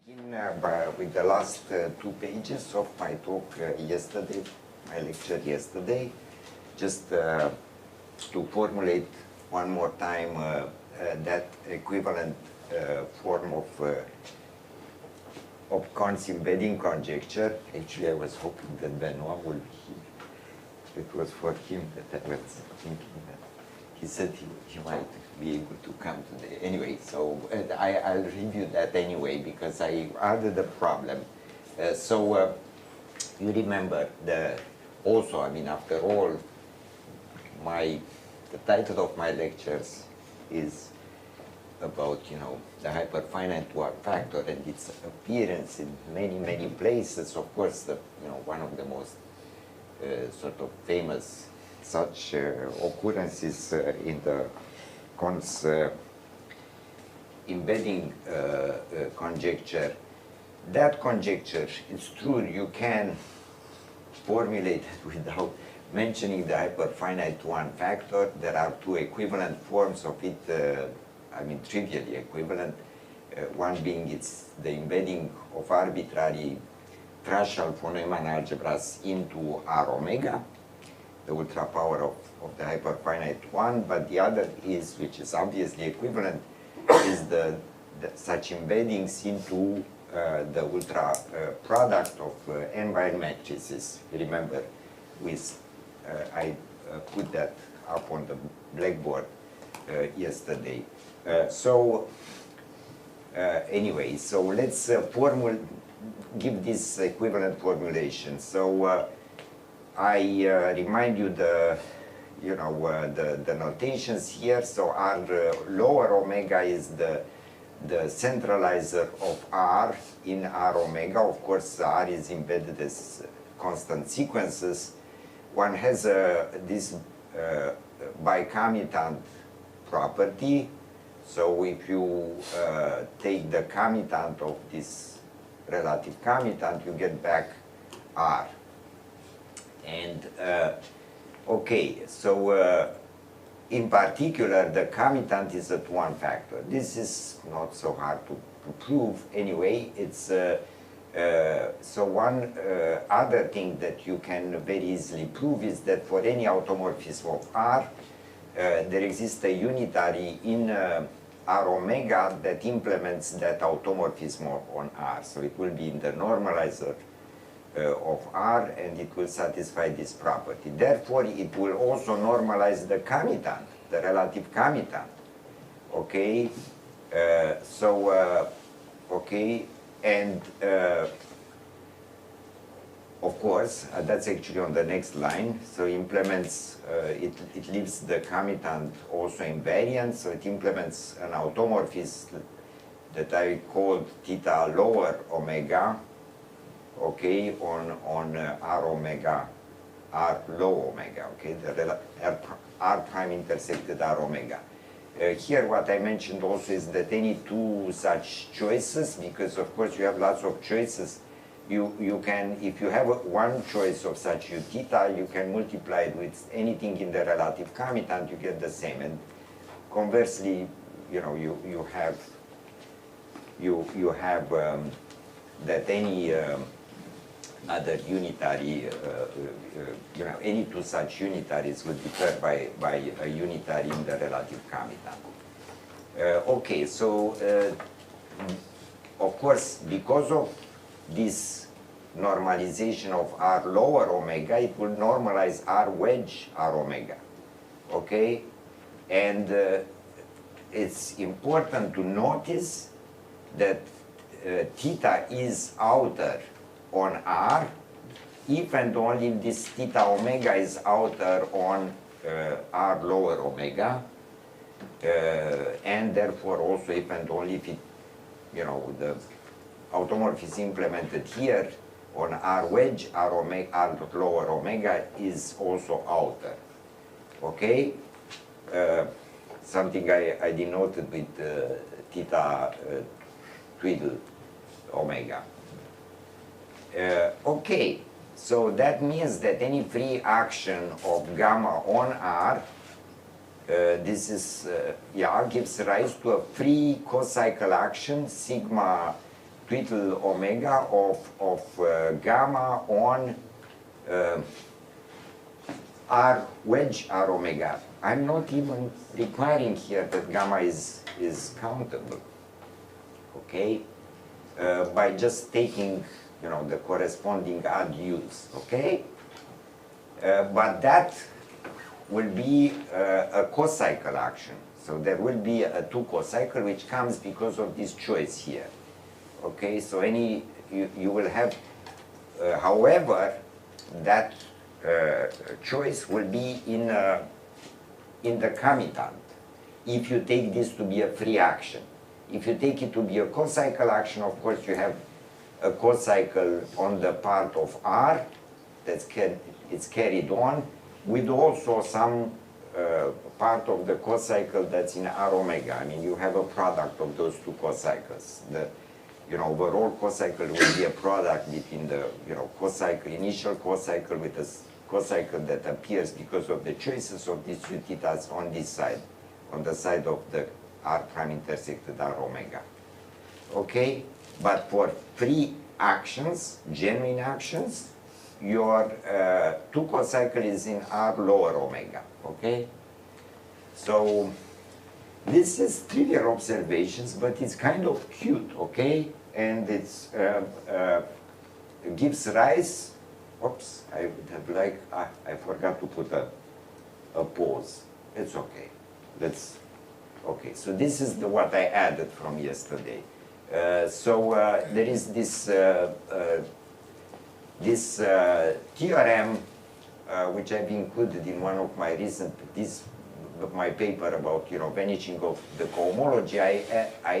begin with the last two pages of my talk yesterday, my lecture yesterday, just to formulate one more time that equivalent form of Kahn's embedding conjecture. Actually, I was hoping that Benoit would be here. It was for him that I was thinking that he said he might be able to come today. Anyway, so I'll review that anyway because I added a problem. You remember also, I mean, after all, the title of my lectures is about, the hyperfinite one factor and its appearance in many, many places. Of course, one of the most sort of famous such occurrences in the Kahn's embedding conjecture. That conjecture, it's true, you can formulate it without mentioning the hyperfinite one factor. There are two equivalent forms of it, I mean trivially equivalent. One being it's the embedding of arbitrary threshold for Neumann algebras into R omega, the ultra power of the hyperfinite one, but the other is, which is obviously equivalent, is the such embeddings into the ultra product of n by n matrices. Remember, I put that up on the blackboard yesterday. Anyway, so let's give this equivalent formulation. So I remind you the notations here. So R lower omega is the centralizer of R in R omega. Of course, R is embedded as constant sequences. One has this bicomitant property. So if you take the comitant of this relative comitant, you get back R. And okay, so in particular, the comitant is at one factor. This is not so hard to prove. Anyway, it's so one other thing that you can very easily prove is that for any automorphism of R, there exists a unitary in R omega that implements that automorphism on R. So it will be in the normalizer of R, and it will satisfy this property. Therefore, it will also normalize the comitant, the relative comitant. Okay, okay, and of course, that's actually on the next line. So implements, it leaves the comitant also invariant, so it implements an automorphism that I called theta lower omega, okay, on R omega, R low omega, okay, the R prime intersected R omega. Here what I mentioned also is that any two such choices, because of course you have lots of choices, you can, if you have one choice of such U theta, you can multiply it with anything in the relative comitant, you get the same. And conversely, you have that any other unitary, any two such unitaries will differ by a unitary in the relative comitant. Okay, so of course, because of this normalization of R lower omega, it will normalize R wedge R omega. Okay, and it's important to notice that theta is outer on R if and only if this theta omega is outer on R lower omega, and therefore also if and only if it, the automorphism implemented here on R wedge R omega, R lower omega is also outer. Okay, something I denoted with theta twiddle omega. Okay, so that means that any free action of gamma on R, this is, gives rise to a free co-cycle action sigma twiddle omega of gamma on R wedge R omega. I'm not even requiring here that gamma is countable, okay? By just taking, you know, the corresponding odd U's, okay? But that will be a co-cycle action. So there will be a 2 co-cycle which comes because of this choice here. Okay, so you will have, however, that choice will be in the commutant if you take this to be a free action. If you take it to be a co-cycle action, of course you have a co-cycle on the part of R it's carried on with also some part of the co-cycle that's in R omega. I mean, you have a product of those 2 co-cycles. The overall co-cycle will be a product between the co-cycle, initial co-cycle with a co-cycle that appears because of the choices of these U thetas on this side, on the side of the R prime intersected R omega. Okay, but for free actions, genuine actions, your 2 co-cycle is in R lower omega. Okay, so this is trivial observations, but it's kind of cute. Okay, and it's gives rise. Oops, I would have I forgot to put a pause. It's okay. Okay, so this is what I added from yesterday. There is this theorem which I've included in one of my recent my paper about vanishing of the cohomology. I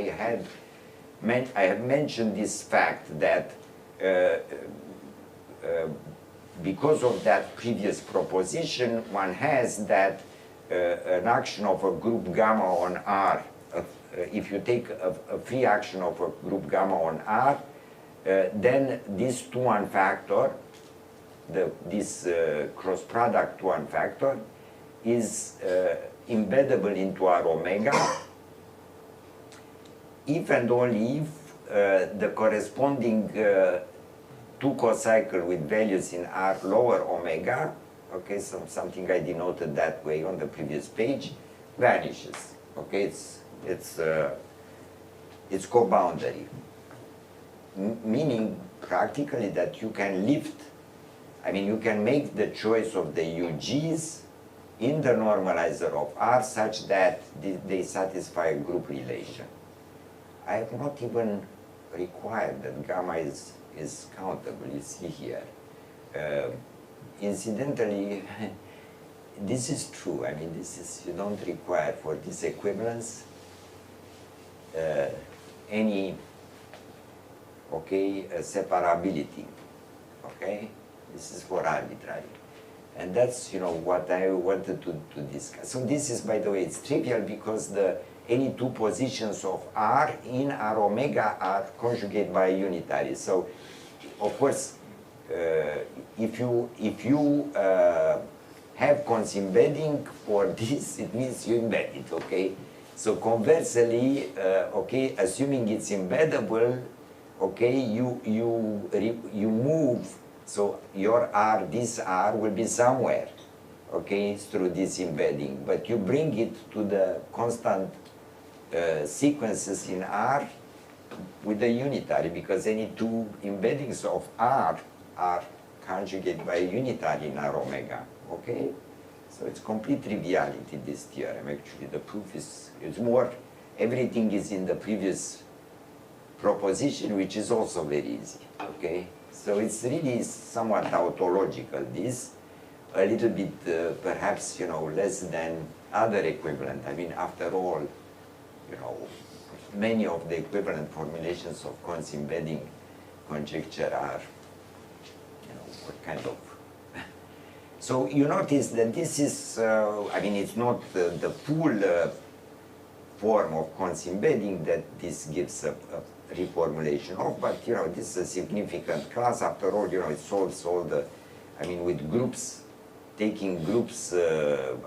have mentioned this fact that because of that previous proposition, one has that an action of a group gamma on R, if you take a free action of a group gamma on R, then this II1 factor, this cross product II1 factor, is embeddable into R omega if and only if the corresponding 2 co-cycle with values in R lower omega, okay, something I denoted that way on the previous page, vanishes. Okay, it's co-boundary, meaning practically that you can lift, I mean, you can make the choice of the UGs in the normalizer of R such that they satisfy a group relation. I have not even required that gamma is countable, you see here. Incidentally, this is true. I mean, you don't require for this equivalence any, okay, separability, okay? This is for arbitrary. And that's, what I wanted to discuss. So this is, by the way, it's trivial because any 2 positions of R in R omega are conjugate by unitary. So, of course, if you have cons embedding for this, it means you embed it, okay? So conversely, okay, assuming it's embeddable, okay, you move, so your R, this R will be somewhere, okay, through this embedding, but you bring it to the constant sequences in R with the unitary, because any 2 embeddings of R are conjugate by unitary in R omega, okay? So it's complete triviality, this theorem. Actually, the proof is more, everything is in the previous proposition, which is also very easy, okay? So it's really somewhat tautological, this, a little bit, perhaps, less than other equivalent. I mean, after all, many of the equivalent formulations of cons embedding conjecture are, what kind of. So you notice that this is, I mean, it's not the full form of cons embedding that this gives a reformulation of, but this is a significant class. After all, it solves all the, I mean, with groups, taking groups,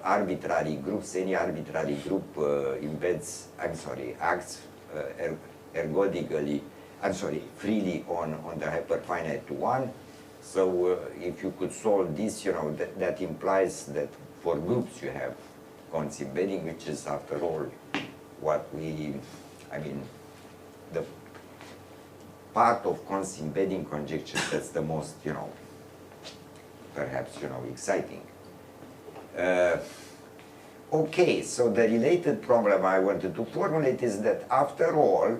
arbitrary groups, any arbitrary group embeds, I'm sorry, acts ergodically, I'm sorry, freely on the hyperfinite II1. So if you could solve this, you know, that implies that for groups you have coarse embedding, which is after all what we, I mean, the part of coarse embedding conjecture that's the most, you know, perhaps, you know, exciting. Okay, so the related problem I wanted to formulate is that after all,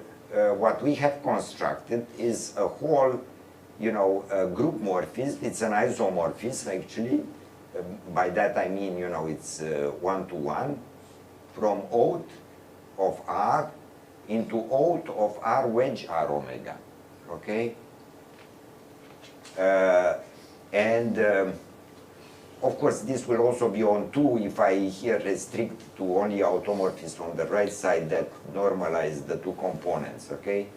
what we have constructed is a whole, you know, group morphism. It's an isomorphism actually. By that I mean, you know, it's 1-to-1 from O of R into O of R wedge R omega. Okay? Of course, this will also be on 2 if I here restrict to only automorphism on the right side that normalize the two components, okay?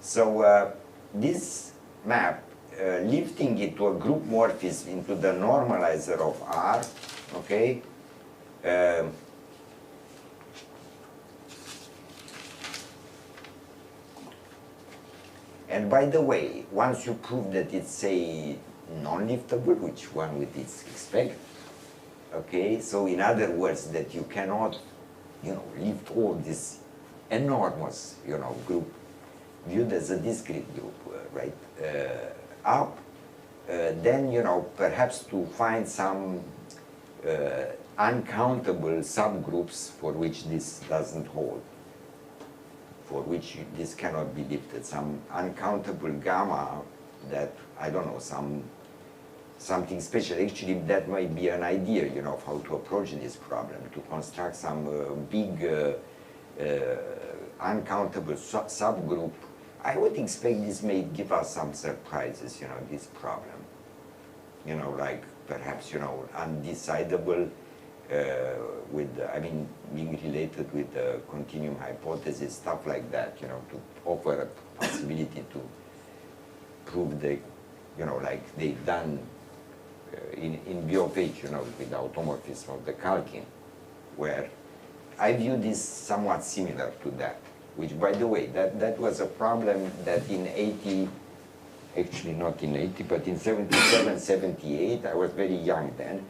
So this map, lifting it to a group morphism into the normalizer of R, okay? And by the way, once you prove that it's, say, non-liftable, which one would expect, okay? So in other words, that you cannot, you know, lift all this enormous, you know, group viewed as a discrete group, right, up, then, you know, perhaps to find some uncountable subgroups for which this doesn't hold, for which this cannot be lifted, some uncountable gamma that, I don't know, something special. Actually, that might be an idea, you know, of how to approach this problem, to construct some big uncountable subgroup. I would expect this may give us some surprises, you know, this problem. You know, like perhaps, you know, undecidable with, I mean, being related with the continuum hypothesis, stuff like that, you know, to offer a possibility to prove the, you know, like they've done in BOPH, you know, with the automorphism of the Kalkin, where I view this somewhat similar to that, which, by the way, that was a problem that in 80, actually not in 80, but in 77, 78, I was very young then,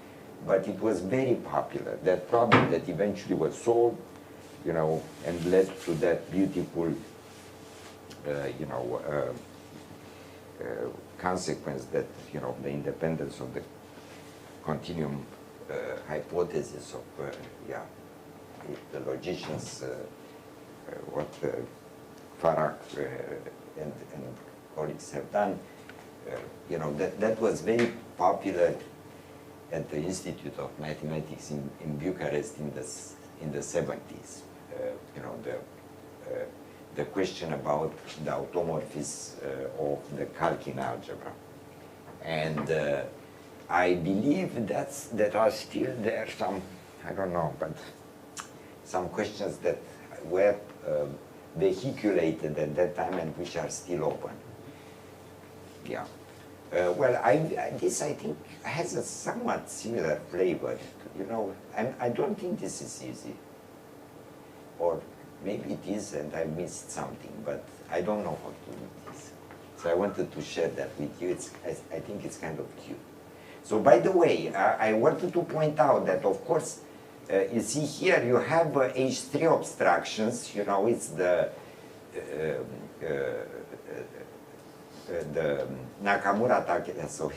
but it was very popular. That problem that eventually was solved, you know, and led to that beautiful, you know, consequence that, you know, the independence of the continuum hypothesis of, yeah, the logicians, what Farag and colleagues have done, you know, that was very popular at the Institute of Mathematics in Bucharest in the 70s. You know, the question about the automorphism of the Kalkin algebra. And I believe that are still there some, I don't know, but some questions that were vehiculated at that time and which are still open. Yeah. Well, this I think has a somewhat similar flavor. You know, I don't think this is easy. Or maybe it is and I missed something, but I don't know how to do this. So I wanted to share that with you. I think it's kind of cute. So by the way, I wanted to point out that, of course, you see here you have H3 abstractions. You know, it's the Nakamura Takeda, so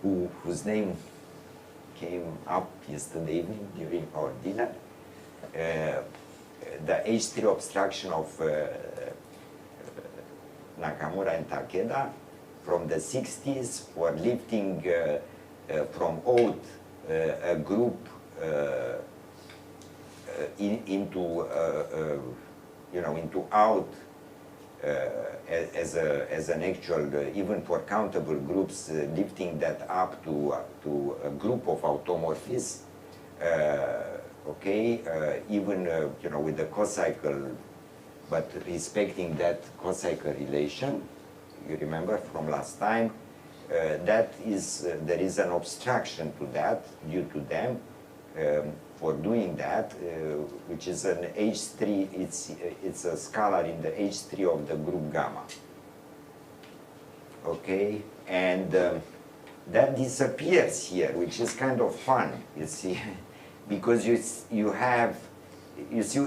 whose name came up yesterday evening during our dinner. The H3 abstraction of Nakamura and Takeda from the 60s for lifting from O a group into you know, into out as an actual, even for countable groups, lifting that up to a group of automorphisms, okay, even you know, with the cocycle, but respecting that cocycle relation. You remember from last time, that is there is an abstraction to that due to them for doing that, which is an H3. It's a scalar in the H3 of the group gamma. okay? And that disappears here, which is kind of fun, you see, because you see,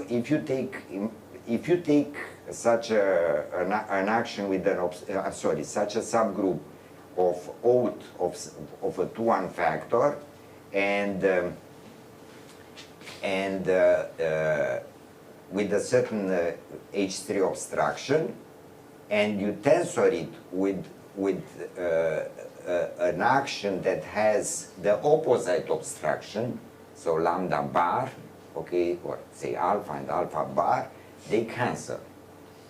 if you take such an action with an such a subgroup of out of a II1 factor, and with a certain H3 obstruction, and you tensor it with an action that has the opposite obstruction, so lambda bar, okay, or say alpha and alpha bar, they cancel.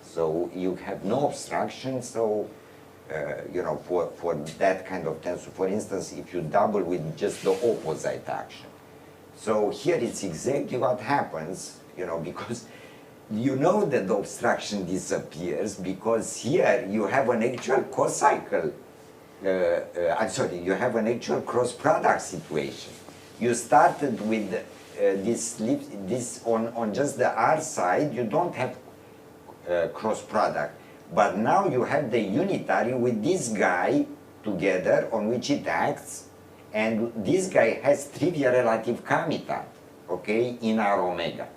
So you have no obstruction, so you know, for that kind of tensor, for instance, if you double with just the opposite action. So here it's exactly what happens, you know, because you know that the obstruction disappears because here you have an actual co-cycle, I'm sorry, you have an actual cross-product situation. You started with this on just the R side, you don't have cross-product. But now you have the unitary with this guy together on which it acts, and this guy has trivial relative comitant, okay, in R omega.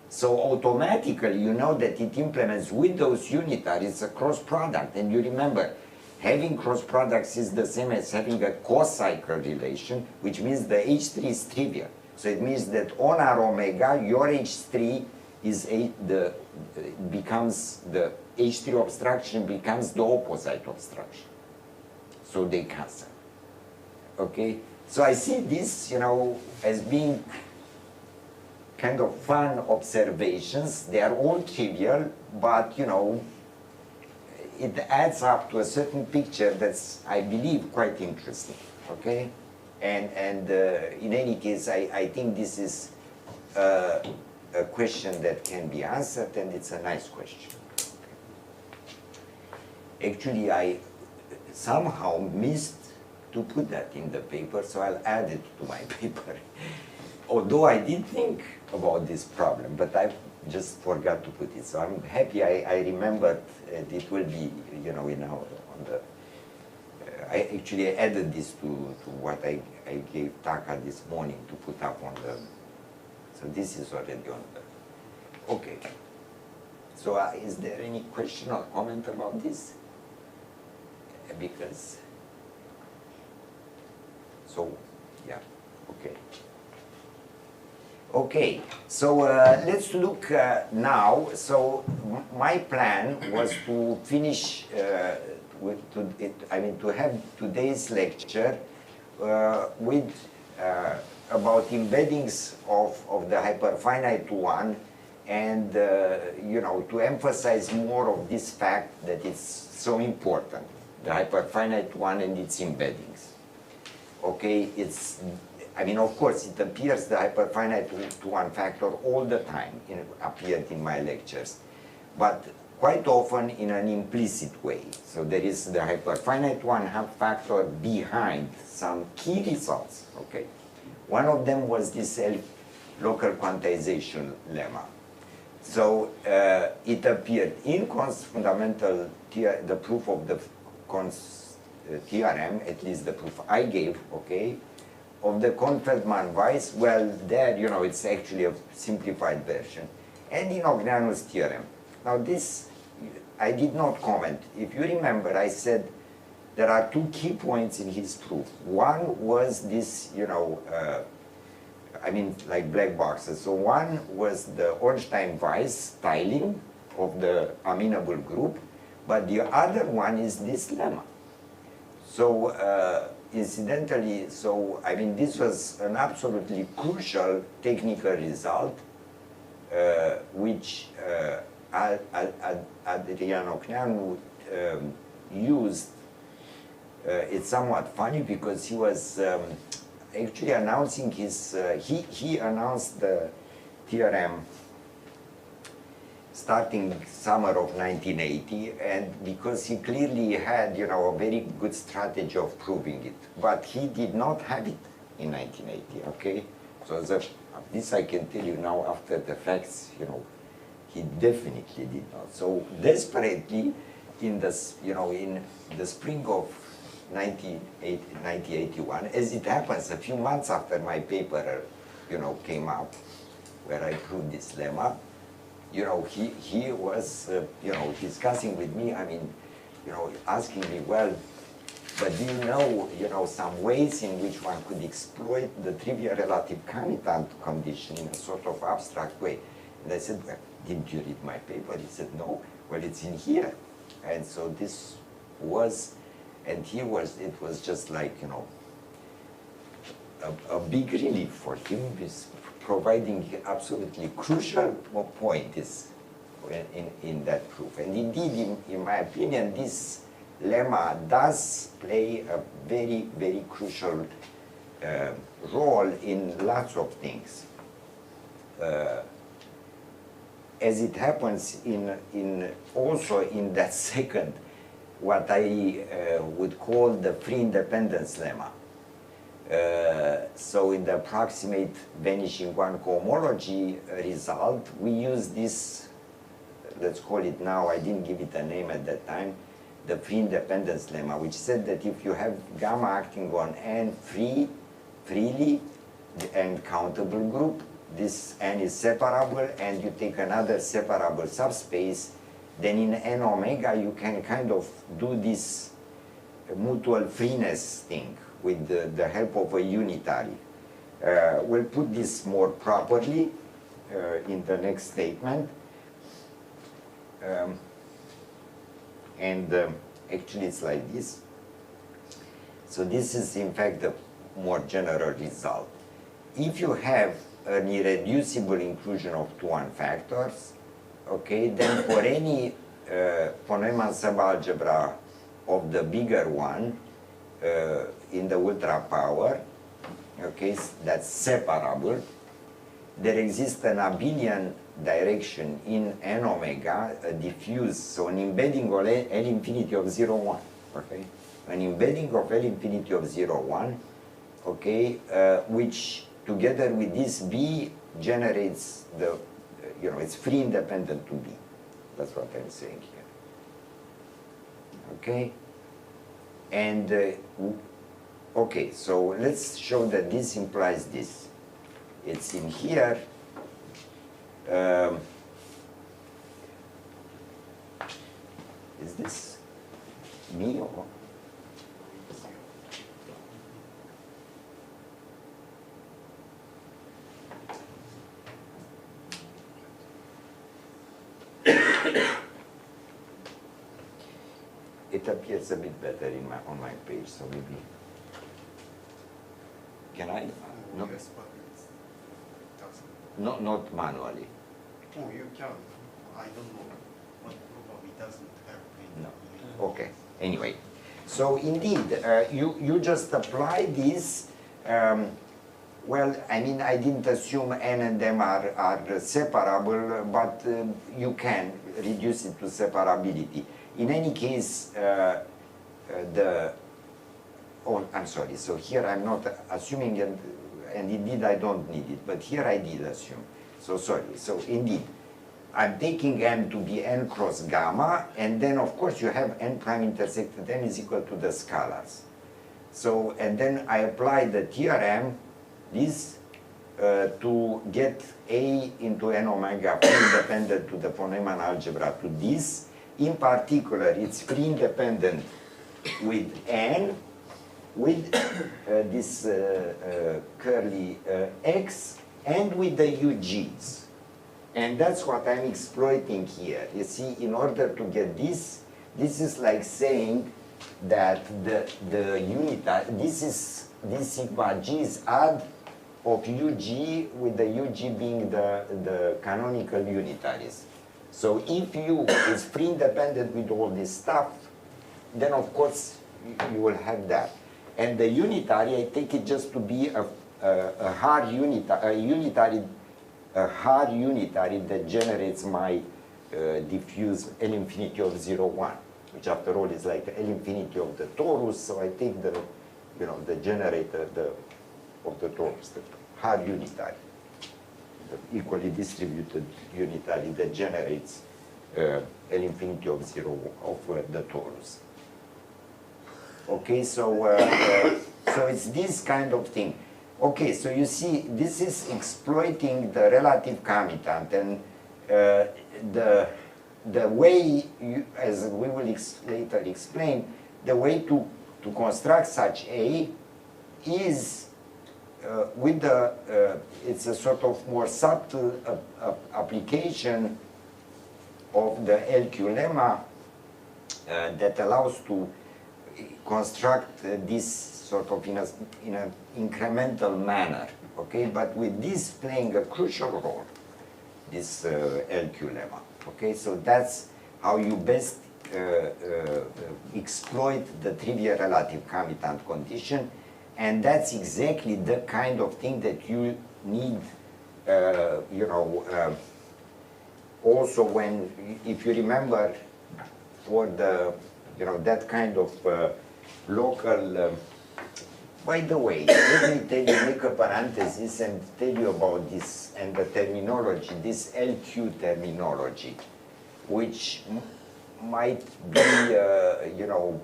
So automatically you know that it implements with those unitaries a cross product, and you remember having cross products is the same as having a co-cycle relation, which means the H3 is trivial. So it means that on R omega your H3 is becomes the H3 obstruction becomes the opposite obstruction. So they cancel. Okay? So I see this, you know, as being kind of fun observations. They are all trivial, but, you know, it adds up to a certain picture that's, I believe, quite interesting. Okay? And in any case, I think this is a question that can be answered, and it's a nice question. Actually, I somehow missed to put that in the paper, so I'll add it to my paper. Although I did think about this problem, but I just forgot to put it. So I'm happy I remembered it will be, you know, on the. I actually added this to what I gave Taka this morning to put up on the. So this is already on the. Okay. So is there any question or comment about this? Because. So, yeah, okay. Okay, so let's look now. So my plan was to finish to have today's lecture with about embeddings of the hyperfinite one, and you know, to emphasize more of this fact that it's so important, the hyperfinite one and its embeddings. Okay, it's, I mean, of course, it appears the hyperfinite II1 factor all the time, appeared in my lectures, but quite often in an implicit way. So there is the hyperfinite I/2 factor behind some key results, okay? One of them was this local quantization lemma. So it appeared in fundamental, the proof of the theorem, at least the proof I gave, okay, of the Kohn-Feldman-Weiss. Well, there, you know, it's actually a simplified version. And in Ogneanu's theorem. Now this, I did not comment. If you remember, I said there are two key points in his proof. One was this, you know, I mean, like black boxes. So one was the Ornstein-Weiss tiling of the amenable group, but the other one is this lemma. So incidentally, so I mean, this was an absolutely crucial technical result, which Adrian Ogneanu used. It's somewhat funny because he was actually announcing his, he announced the theorem starting summer of 1980, and because he clearly had, you know, a very good strategy of proving it, but he did not have it in 1980, okay? So this I can tell you now after the facts, you know, he definitely did not. So desperately, in this, in the spring of 1981, as it happens, a few months after my paper, came up, where I proved this lemma, he was, discussing with me, asking me, well, but do you know, some ways in which one could exploit the trivial relative comitant condition in a sort of abstract way? And I said, well, didn't you read my paper? He said, no. Well, it's in here. And so this was, and it was just like, a big relief for him, is providing absolutely crucial point is in that proof. And indeed, in my opinion, this lemma does play a very, very crucial role in lots of things. As it happens also in that second, what I would call the free independence lemma. So in the approximate vanishing one cohomology result, we use this, let's call it now, I didn't give it a name at that time, the free independence lemma, which said that if you have gamma acting on n freely, and countable group, this n is separable, and you take another separable subspace, then in n omega you can kind of do this mutual freeness thing with the help of a unitary. We'll put this more properly in the next statement. Actually it's like this. So this is in fact the more general result. If you have an irreducible inclusion of II1 factors, okay, then for any von Neumann subalgebra of the bigger one in the ultra power, okay, that's separable, there exists an abelian direction in n omega, a diffuse, so an embedding of L infinity of 0, 1, okay? An embedding of L infinity of 0, 1, okay, which together with this B generates the, it's free independent to B. That's what I'm saying here. Okay? And, okay, so let's show that this implies this. It's in here. Is this me or? It appears a bit better on my page, so maybe. Can I? No. Yes, but it doesn't. No, not manually. Oh, you can. I don't know, but probably doesn't have any. No. Okay. Anyway, so indeed, you just apply this. Well, I mean, I didn't assume n and m are separable, but you can reduce it to separability. In any case, oh, I'm sorry, so here I'm not assuming, and indeed I don't need it, but here I did assume. So sorry, so indeed, I'm taking m to be n cross gamma, and then of course you have n prime intersected n is equal to the scalars. So, and then I apply the theorem, this, to get A into n omega free independent to the von Neumann algebra to this. In particular, it's free independent with n, with this curly x, and with the UGs. And that's what I'm exploiting here. You see, in order to get this, this is like saying that the unitary, this sigma g is add of UG, with the UG being the canonical unitaries. So if U is free independent with all this stuff, then of course you will have that. And the unitary, I take it just to be a hard unitary that generates my diffuse L infinity of 0, 1, which after all is like L infinity of the torus. So I take the, the generator of the torus, the hard unitary, the equally distributed unitary that generates L infinity of 0 of the torus. Okay, so so it's this kind of thing. Okay, so you see, this is exploiting the relative commutant, and the way, as we will later explain, the way to construct such A is with the, it's a sort of more subtle application of the LQ lemma that allows to construct this sort of in an incremental manner, okay? But with this playing a crucial role, this LQ lemma, okay? So that's how you best exploit the trivial relative commutant condition, and that's exactly the kind of thing that you need, you know, also when, if you remember, for the, you know, that kind of local, by the way, let me tell you, make a parenthesis and tell you about this and the terminology, this LQ terminology, which might be, you know,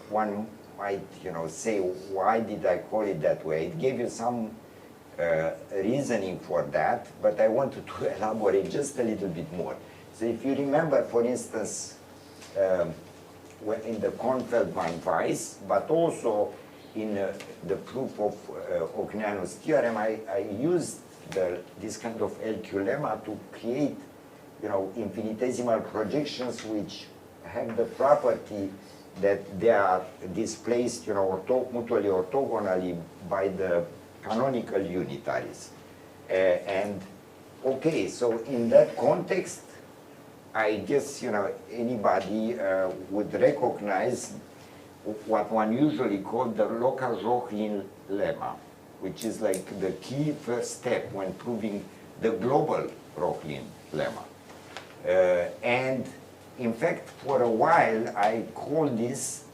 one might, you know, say, why did I call it that way? It gave you some reasoning for that, but I wanted to elaborate just a little bit more. So if you remember, for instance, in the Kornfeld-Weinweiss, but also in the proof of Oceanus theorem, I used this kind of LQ lemma to create, you know, infinitesimal projections which have the property that they are displaced, you know, mutually orthogonally by the canonical unitaries. And okay, so in that context, I guess, you know, anybody would recognize what one usually called the local Rochlin lemma, which is like the key first step when proving the global Rochlin lemma. And in fact, for a while, I called this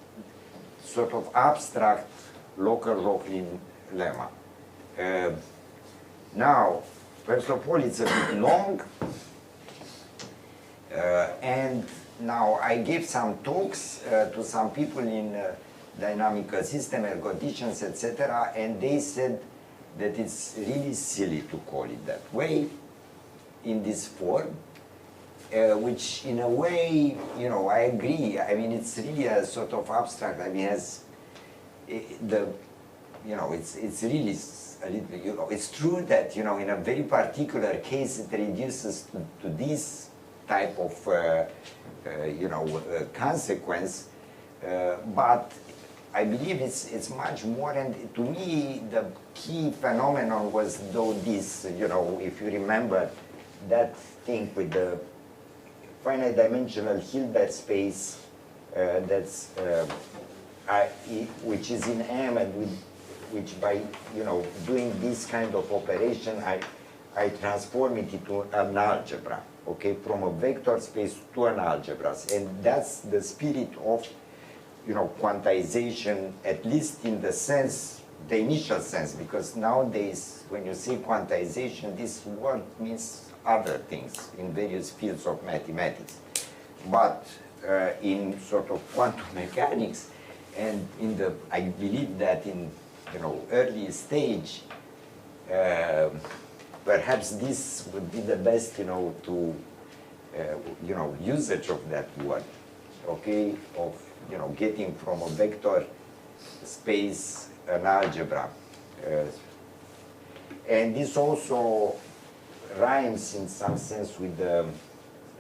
sort of abstract local Rochlin lemma. Now, first of all, it's a bit long, and now I gave some talks to some people in dynamical system, ergodicians, etc., and they said that it's really silly to call it that way, in this form, which in a way, you know, I agree. I mean, it's really a sort of abstract. I mean, you know, it's really a little, you know, it's true that, you know, in a very particular case, it reduces to this type of, you know, consequence, but I believe it's much more, and to me, the key phenomenon was though this, you know, if you remember that thing with the finite dimensional Hilbert space that's, which is in M, and which by, you know, doing this kind of operation, I transform it into an algebra, okay, from a vector space to an algebras. And that's the spirit of, you know, quantization, at least in the sense, the initial sense, because nowadays, when you say quantization, this word means other things in various fields of mathematics. But in sort of quantum mechanics, and in the, I believe that in, you know, early stage, perhaps this would be the best, you know, to, you know, usage of that word, okay, of, you know, getting from a vector space an algebra. And this also rhymes in some sense with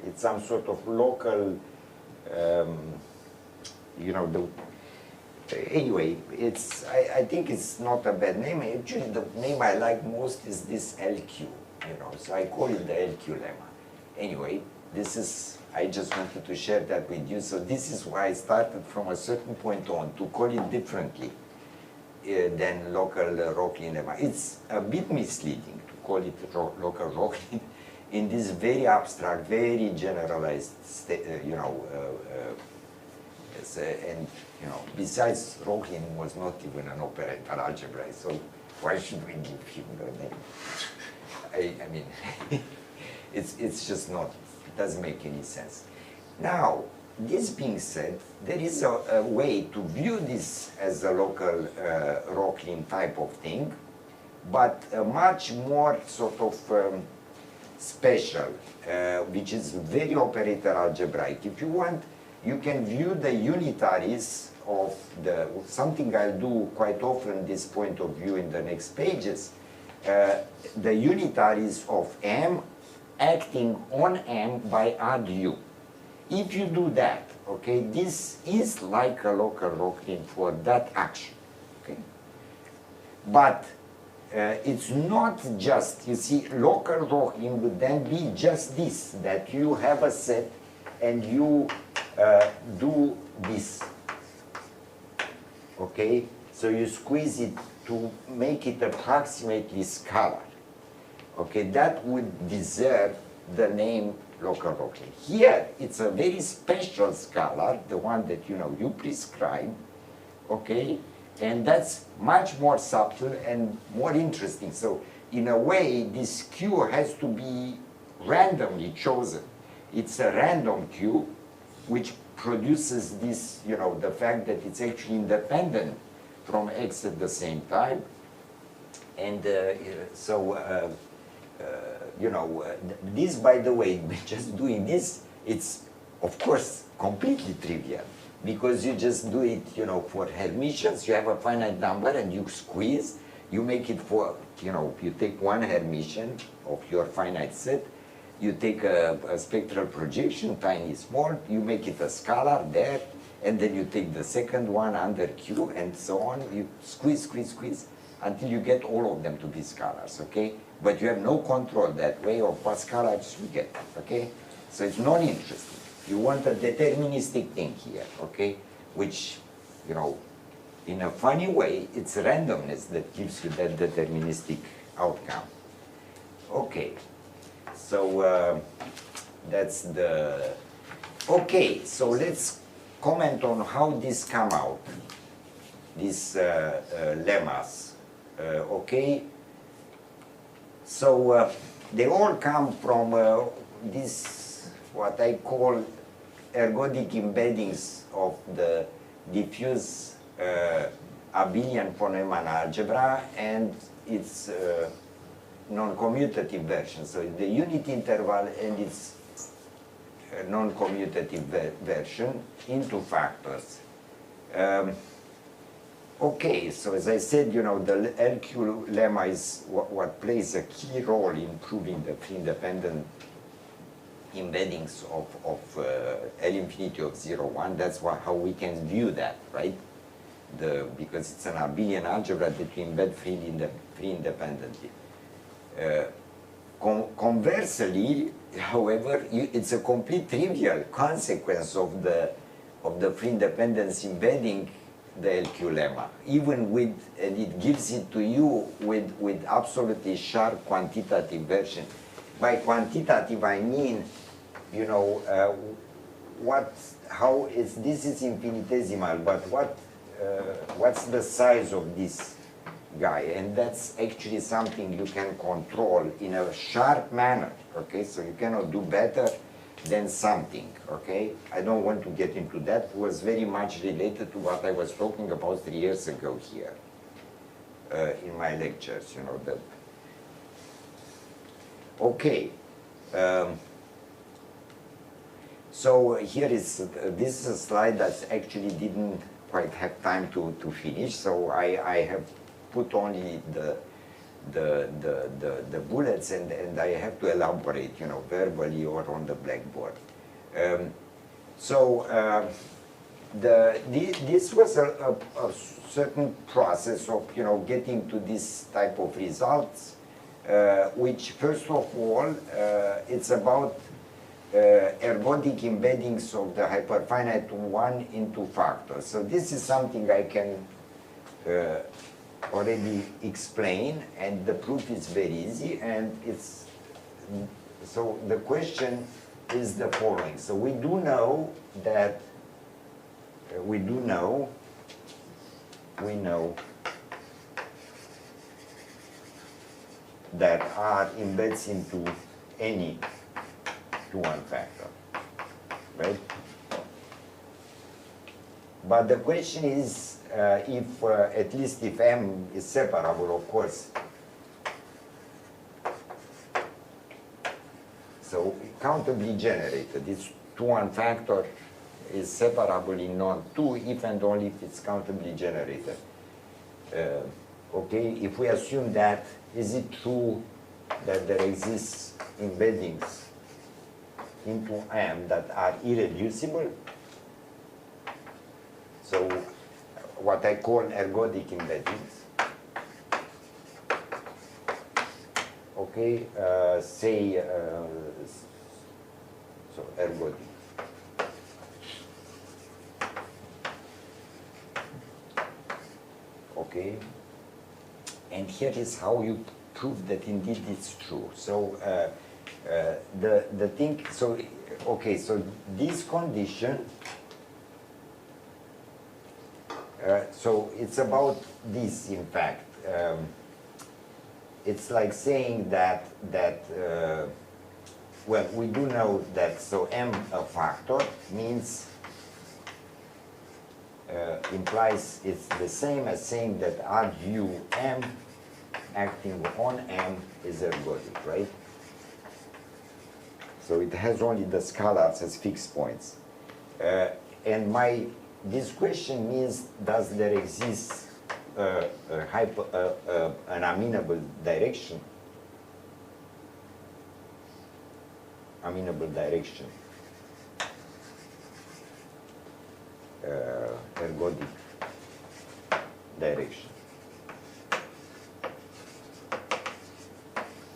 it's some sort of local, you know, anyway, it's, I think it's not a bad name. Actually, the name I like most is this LQ, you know, so I call it the LQ lemma. Anyway, this is, I just wanted to share that with you. So this is why I started from a certain point on to call it differently than local Rochlin lemma. It's a bit misleading to call it local Rochlin in this very abstract, very generalized, you know, and, you know, besides, Rochlin was not even an operator algebra, so why should we give him the name? I mean, it's just not doesn't make any sense. Now, this being said, there is a way to view this as a local Rocklin type of thing, but much more sort of special, which is very operator algebraic. If you want, you can view the unitaries of something I'll do quite often, this point of view in the next pages, the unitaries of M acting on M by add U. If you do that, okay, this is like a local Rocklin for that action, okay? But it's not just, you see, local Rocklin would then be just this, that you have a set and you do this, okay? So you squeeze it to make it approximately scalar. Okay, that would deserve the name local Rocklin. Here, it's a very special scalar, the one that you prescribe, okay? And that's much more subtle and more interesting. So in a way, this Q has to be randomly chosen. It's a random Q, which produces this, the fact that it's actually independent from X at the same time. And this, by the way, just doing this, it's, of course, completely trivial, because you just do it, for Hermitians. You have a finite number and you squeeze, you make it for, you take one Hermitian of your finite set, you take a spectral projection, tiny, small, you make it a scalar there, and then you take the second one under Q, and so on. You squeeze, squeeze, squeeze, until you get all of them to be scalars, okay? But you have no control that way of what scalars you get, okay? So it's non-interesting. You want a deterministic thing here, okay? Which, in a funny way, it's randomness that gives you that deterministic outcome. Okay, so that's the... Okay, so let's comment on how this come out, these lemmas, okay? So they all come from this, what I call ergodic embeddings of the diffuse abelian von Neumann algebra and its non-commutative version. So the unit interval and its non-commutative version into factors. Okay, so as I said, the LQ lemma is what plays a key role in proving the free-independent embeddings of L infinity of 0, 1. That's how we can view that, right? Because it's an abelian algebra that we embed free-independently. Conversely, however, it's a complete trivial consequence of the free-independence embedding the LQ lemma, even with, and it gives it to you with absolutely sharp quantitative version. By quantitative, I mean, this is infinitesimal, but what's the size of this guy? And that's actually something you can control in a sharp manner, okay? So you cannot do better than something, okay? I don't want to get into that. It was very much related to what I was talking about 3 years ago here in my lectures, Okay. So here is, this is a slide that actually didn't quite have time to finish, so I have put only the bullets, and I have to elaborate, verbally or on the blackboard. This was a certain process of, getting to this type of results, which, first of all, it's about ergodic embeddings of the hyperfinite II1 into factors. So this is something I can already explain, and the proof is very easy, and it's, so the question is the following. So we do know that, we know that R embeds into any II1 factor, right? But the question is, if at least if M is separable, of course. So countably generated, this II1 factor is separable in norm 2 if and only if it's countably generated. Okay, if we assume that, is it true that there exists embeddings into M that are irreducible? So what I call ergodic embeddings. Okay, say, so ergodic. Okay, and here is how you prove that indeed it's true. So the thing, so okay, so this condition, so it's about this, in fact. It's like saying that well, we do know that, so M a factor means implies it's the same as saying that argue M acting on M is ergodic, right? So it has only the scalars as fixed points. And this question means, does there exist an amenable direction? Amenable direction. Ergodic direction.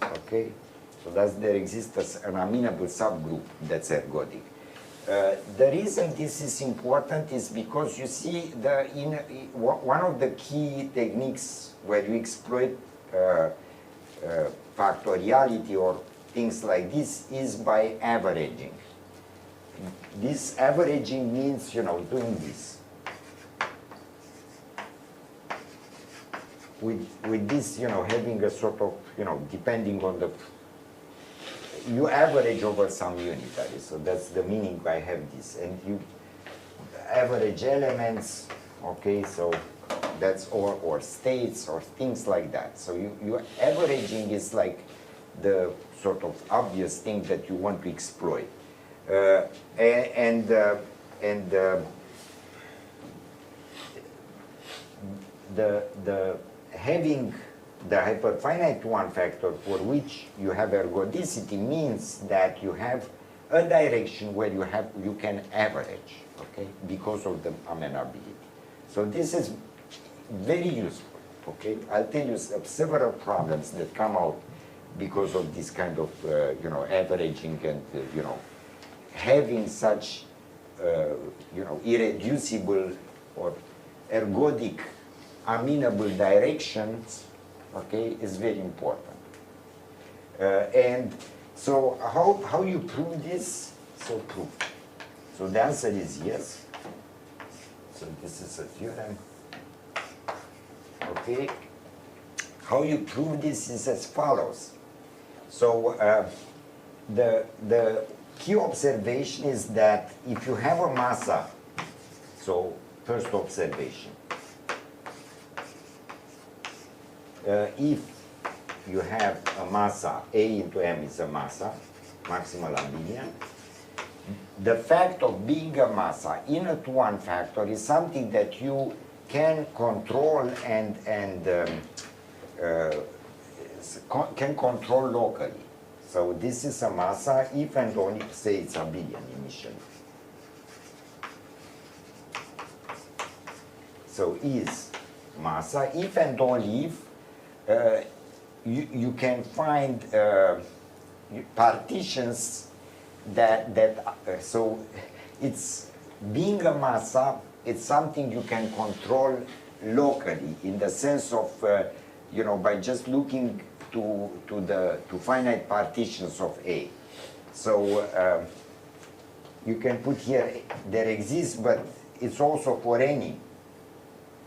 Okay, so does there exist an amenable subgroup that's ergodic? The reason this is important is because you see one of the key techniques where you exploit factoriality or things like this is by averaging. This averaging means, doing this. With this, having a sort of, depending on the, you average over some unitary, so that's the meaning I have this. And you average elements, okay, so that's, or states, or things like that. So you averaging is like the sort of obvious thing that you want to exploit. The having the hyperfinite one factor for which you have ergodicity means that you have a direction where you can average, okay, because of the amenability. So this is very useful, okay. I'll tell you several problems that come out because of this kind of averaging and having such irreducible or ergodic amenable directions, okay, is very important. And so how you prove this? So prove. So the answer is yes. So this is a theorem. Okay. How you prove this is as follows. So the key observation is that if you have a massa, so first observation, if you have a massa, A into M is a massa, maximal abelian, the fact of being a massa in a II1 factor is something that you can control and can control locally. So this is a massa if and only, say it's abelian initially. So is massa if and only if you can find partitions so it's being a massa, it's something you can control locally in the sense of by just looking to finite partitions of A. So you can put here there exists, but it's also for any.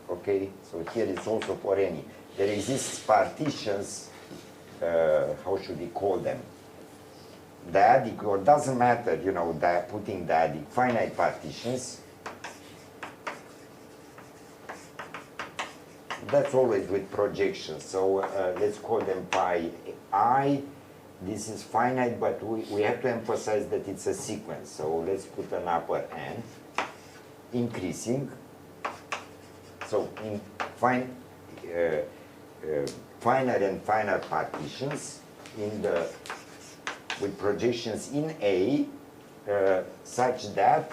Okay, so here it's also for any. There exists partitions, how should we call them? dyadic, or doesn't matter, you know, putting dyadic, finite partitions. That's always with projections. So let's call them pi I. This is finite, but we have to emphasize that it's a sequence. So let's put an upper n, increasing. So in finer and finer partitions with projections in A, such that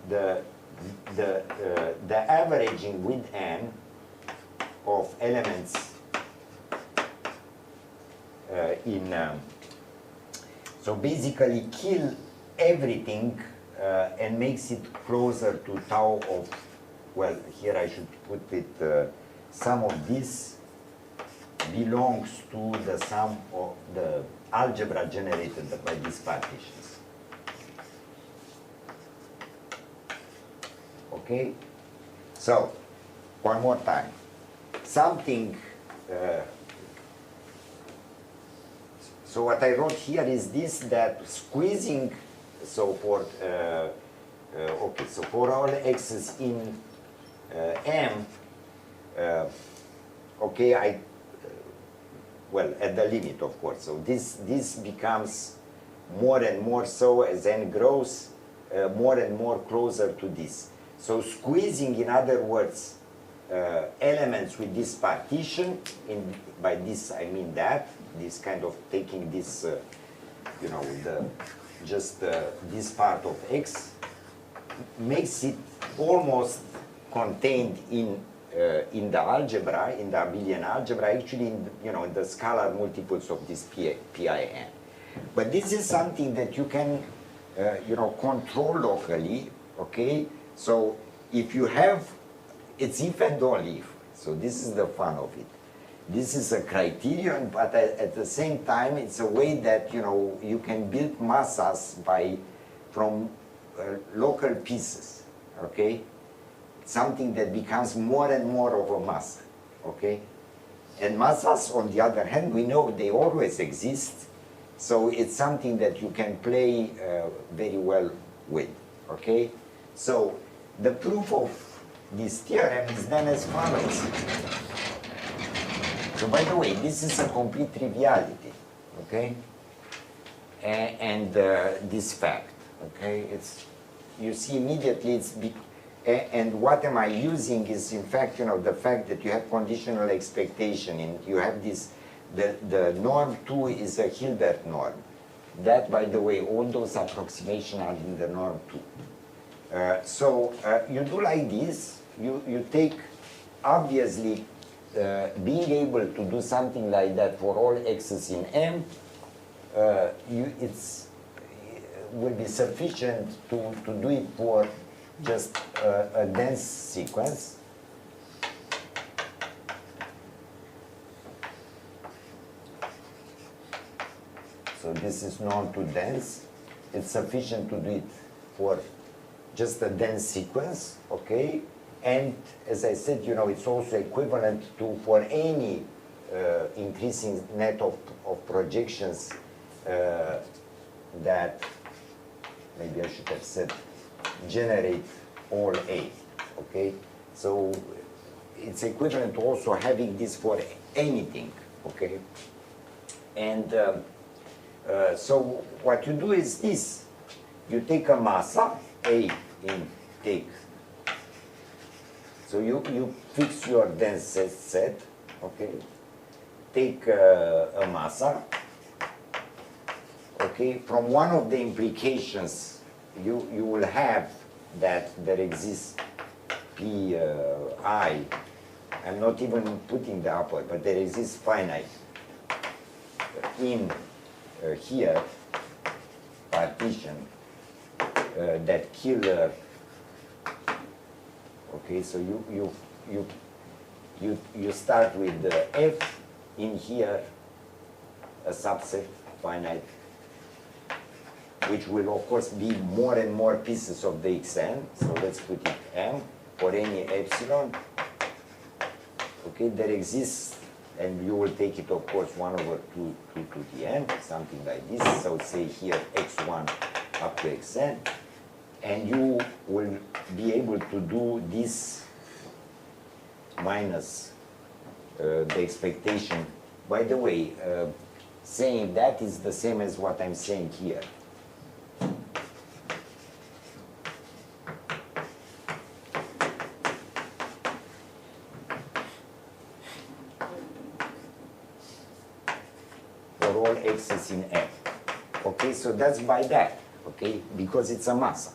the averaging with n of elements so basically kill everything and makes it closer to tau of, well, here I should put it, sum of this belongs to the sum of the algebra generated by these partitions. Okay? So, one more time. Something, so what I wrote here is this, that squeezing, so for, okay, so for all x's in M, okay, well, at the limit, of course. So this becomes more and more so as n grows, more and more closer to this. So squeezing, in other words, elements with this partition, by this I mean that, this kind of taking this, you know, this part of x, makes it almost contained in the algebra, in the abelian algebra, actually in, you know, in the scalar multiples of this PIN. But this is something that you can, you know, control locally, okay? So if you have, it's if and only if. So this is the fun of it. This is a criterion, but at the same time, it's a way that, you know, you can build massas from local pieces, okay? Something that becomes more and more of a mass, okay? And massas, on the other hand, we know they always exist, so it's something that you can play very well with, okay? So the proof of this theorem is then as follows. So by the way, this is a complete triviality, okay? And this fact, okay? It's, you see immediately it's big. And what am I using is, in fact, you know, the fact that you have conditional expectation, and you have this, the norm 2 is a Hilbert norm. That, by the way, all those approximations are in the norm 2. So you do like this, you take, obviously, being able to do something like that for all x's in M, will be sufficient to do it for just a dense sequence. So this is not too dense. It's sufficient to do it for just a dense sequence, okay? And as I said, you know, it's also equivalent to, for any increasing net of projections that, maybe I should have said, generate all A, okay? So it's equivalent to also having this for anything, okay? And so what you do is this. You take a massa, A in take. So you fix your dense set, okay? Take a massa, okay? From one of the implications, you will have that there exists Pi, I'm not even putting the upper, but there exists finite in here partition that kill, okay, so you start with the F in here, a subset finite, which will of course be more and more pieces of the Xn. So let's put it M for any epsilon. Okay, there exists and you will take it, of course, 1 over 2 to the n, something like this. So say here x1 up to xn, and you will be able to do this minus the expectation. By the way, saying that is the same as what I'm saying here. For all x's in F. Okay, so that's by that, okay, because it's a mass.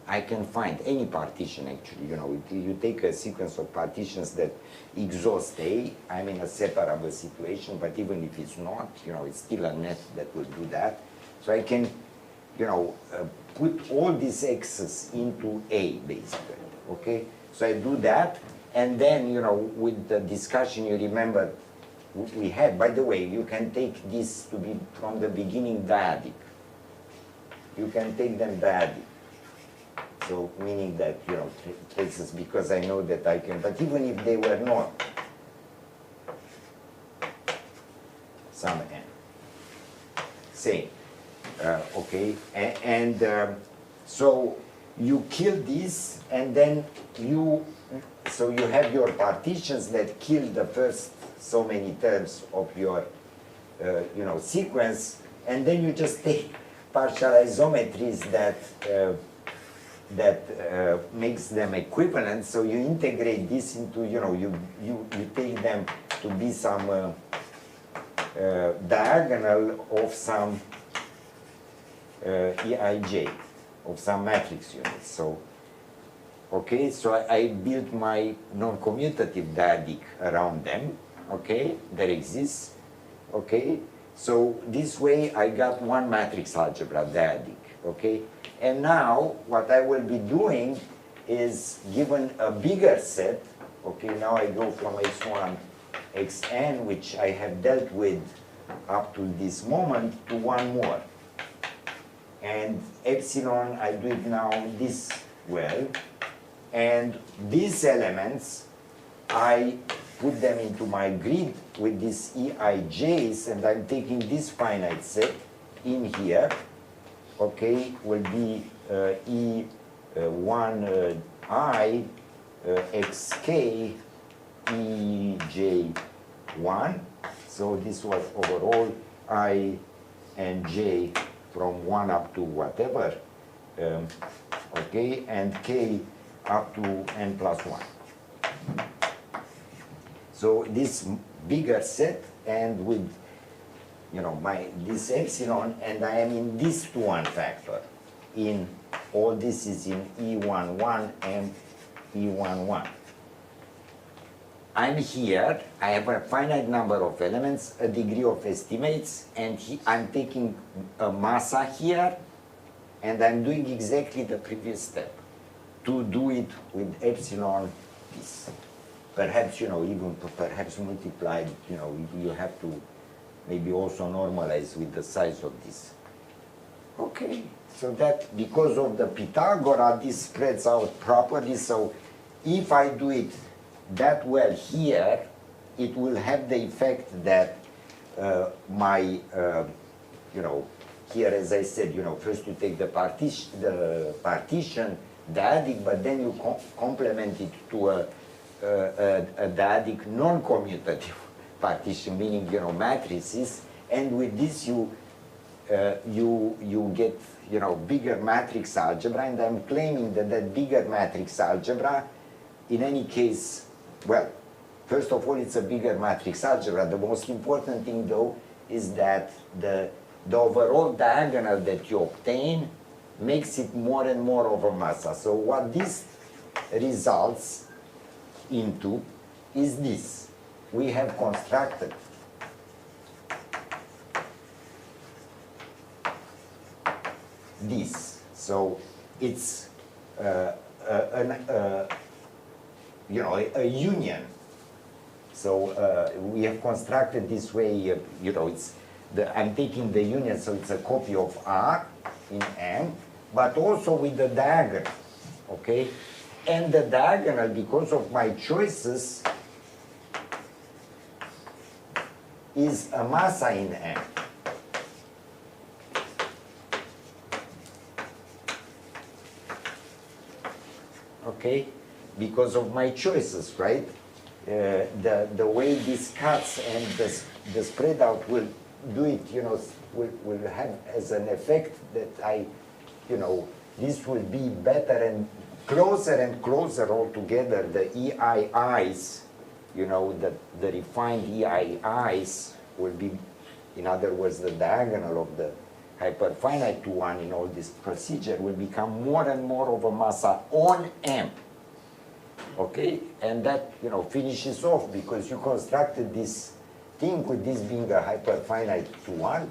I can find any partition actually, you know, you take a sequence of partitions that exhaust A, I'm in a separable situation, but even if it's not, you know, it's still a net that will do that. So I can, you know, put all these x's into A basically, okay? So I do that, and then, you know, with the discussion you remember we had, by the way, you can take this to be from the beginning dyadic. You can take them dyadic. So meaning that, you know, traces, because I know that I can, but even if they were not, some n. Same, okay, so you kill this, and then so you have your partitions that kill the first so many terms of your, you know, sequence, and then you just take partial isometries that makes them equivalent. So you integrate this into, you know, you take them to be some diagonal of some EIJ, of some matrix unit. So, okay, so I built my non-commutative dyadic around them, okay, that exists, okay. So this way I got one matrix algebra dyadic, okay. And now what I will be doing is, given a bigger set, okay, now I go from x1, xn, which I have dealt with up to this moment, to one more. And epsilon, I do it now this well. And these elements, I put them into my grid with these EIJs, and I'm taking this finite set in here, okay, will be E1I xk EJ1. So this was overall I and j from 1 up to whatever, okay, and k up to n plus 1. So this bigger set, and with, you know, this epsilon, and I am in this II1 factor. In all this is in E11 and E11. I'm here, I have a finite number of elements, a degree of estimates, and I'm taking a massa here, and I'm doing exactly the previous step to do it with epsilon this. Perhaps, you know, even perhaps multiplied, you know, you have to maybe also normalize with the size of this. Okay, so that because of the Pythagoras, this spreads out properly, so if I do it that well here, it will have the effect that you know, here, as I said, you know, first you take the partition dyadic, but then you complement it to a dyadic non-commutative partition, meaning, you know, matrices, and with this you get, you know, bigger matrix algebra, and I'm claiming that that bigger matrix algebra, in any case, well, first of all, it's a bigger matrix algebra. The most important thing, though, is that the overall diagonal that you obtain makes it more and more over massa. So what this results into is this. We have constructed this. So it's you know, a union. So we have constructed this way, you know, I'm taking the union, so it's a copy of R in M, but also with the diagonal, okay? And the diagonal, because of my choices, is a massa in M. Okay, because of my choices, right? The way this cuts and the spread out will do it, you know, will have as an effect that this will be better and closer altogether. The EIIs, you know, the refined EIIs will be, in other words, the diagonal of the hyperfinite II1 in all this procedure will become more and more of a massa on M. Okay, and that, you know, finishes off because you constructed this thing with this being a hyperfinite II1.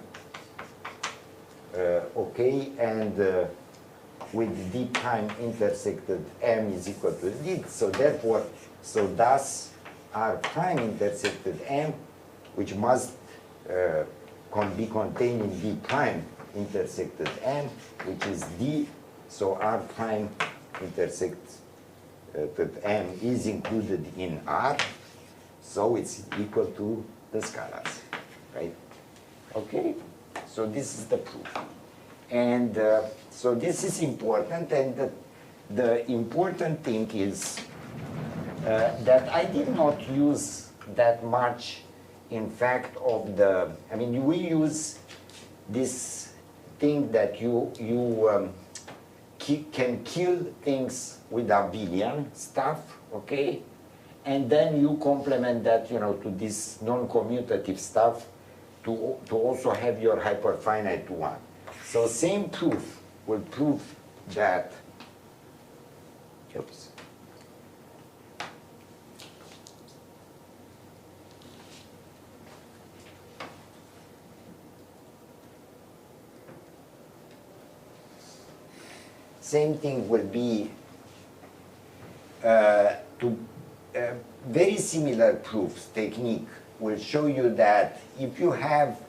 Okay, and with d prime intersected M is equal to d, so therefore, so thus R prime intersected M, which must be contained in d prime intersected M, which is d, so R prime intersected M is included in R, so it's equal to the scalars, right? Okay, so this is the proof. And so this is important, and the important thing is that I did not use that much, in fact, of the, I mean, we use this thing that you can kill things with abelian stuff, okay? And then you complement that, you know, to this non-commutative stuff to also have your hyperfinite one. So same proof will prove that, oops. Same thing will be very similar proofs technique will show you that if you have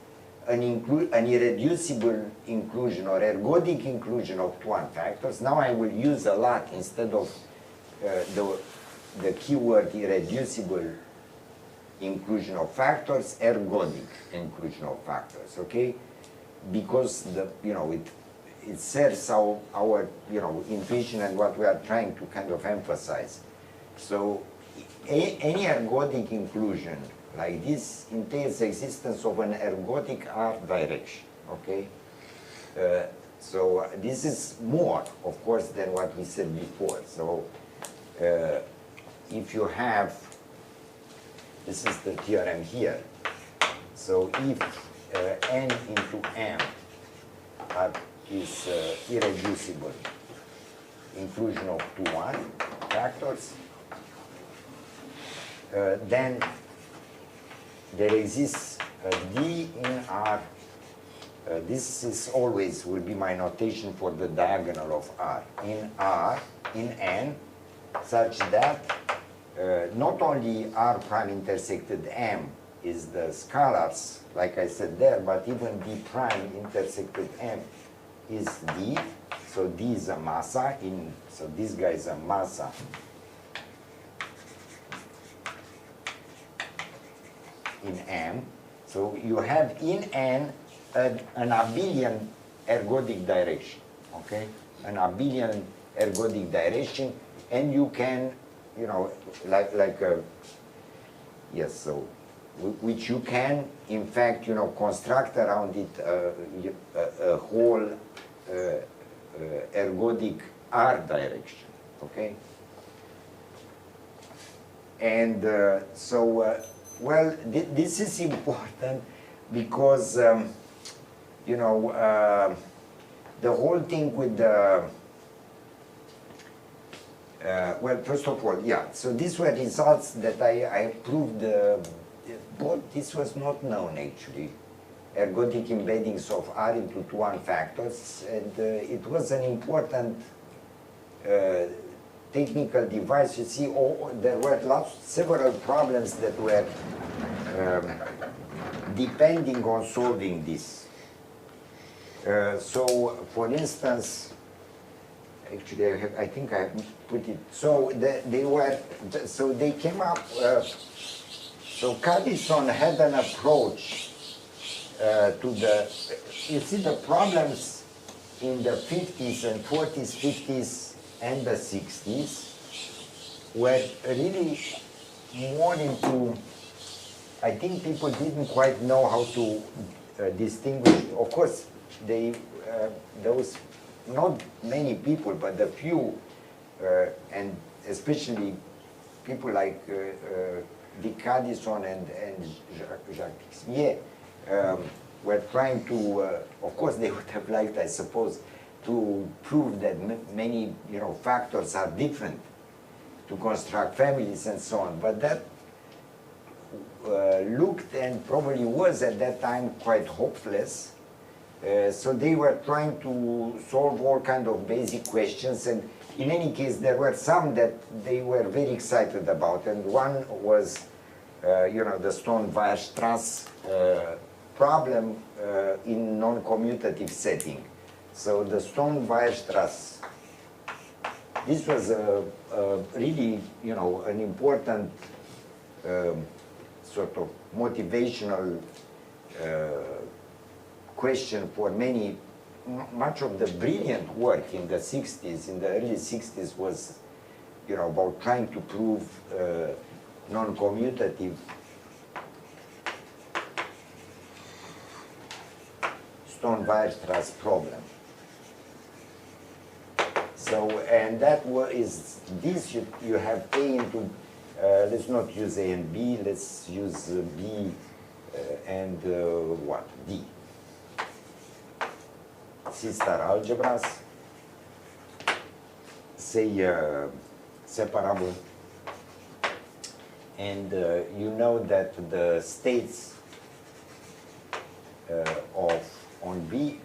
an irreducible inclusion or ergodic inclusion of II1 factors, now I will use a lot instead of the keyword irreducible inclusion of factors, ergodic inclusion of factors, okay? Because it serves our intuition and what we are trying to kind of emphasize. So any ergodic inclusion like this entails existence of an ergodic R direction, okay? So this is more, of course, than what we said before. So if you have, this is the theorem here. So if n into m is irreducible inclusion of II1 factors, then there exists d in R. This is always will be my notation for the diagonal of R. In R, in N, such that not only R prime intersected M is the scalars, like I said there, but even d prime intersected M is d. So d is a massa in, so this guy is a massa in M. So you have in N an abelian ergodic direction, okay? An abelian ergodic direction, and you can, yes, so, which you can, in fact, construct around it a whole ergodic R direction, okay? And well, this is important because, the whole thing with the, well, first of all, yeah, so these were results that I proved, but this was not known actually. Ergodic embeddings of R into II1 factors, and it was an important technical device. You see, there were several problems that were depending on solving this. So, for instance, actually, I think I put it. So they came up. So Cadison had an approach to the, you see the problems in the 50s and 40s, 50s and the 60s were really more into, I think people didn't quite know how to distinguish. Of course, those, not many people, but the few, and especially people like Cadison and Jacques Xmier, were trying to, of course they would have liked, I suppose, to prove that many factors are different to construct families and so on. But that looked and probably was at that time quite hopeless. So they were trying to solve all kinds of basic questions, and in any case there were some that they were very excited about, and one was the Stone-Weierstrass problem in non-commutative setting. So the Stone-Weierstrass, this was really an important sort of motivational question for many. Much of the brilliant work in the 60s, in the early 60s, was about trying to prove non-commutative Stone-Weierstrass problem. So, and that is this, you have A into, let's not use A and B, let's use B and what? D. C-star algebras, say separable, and you know that the states on B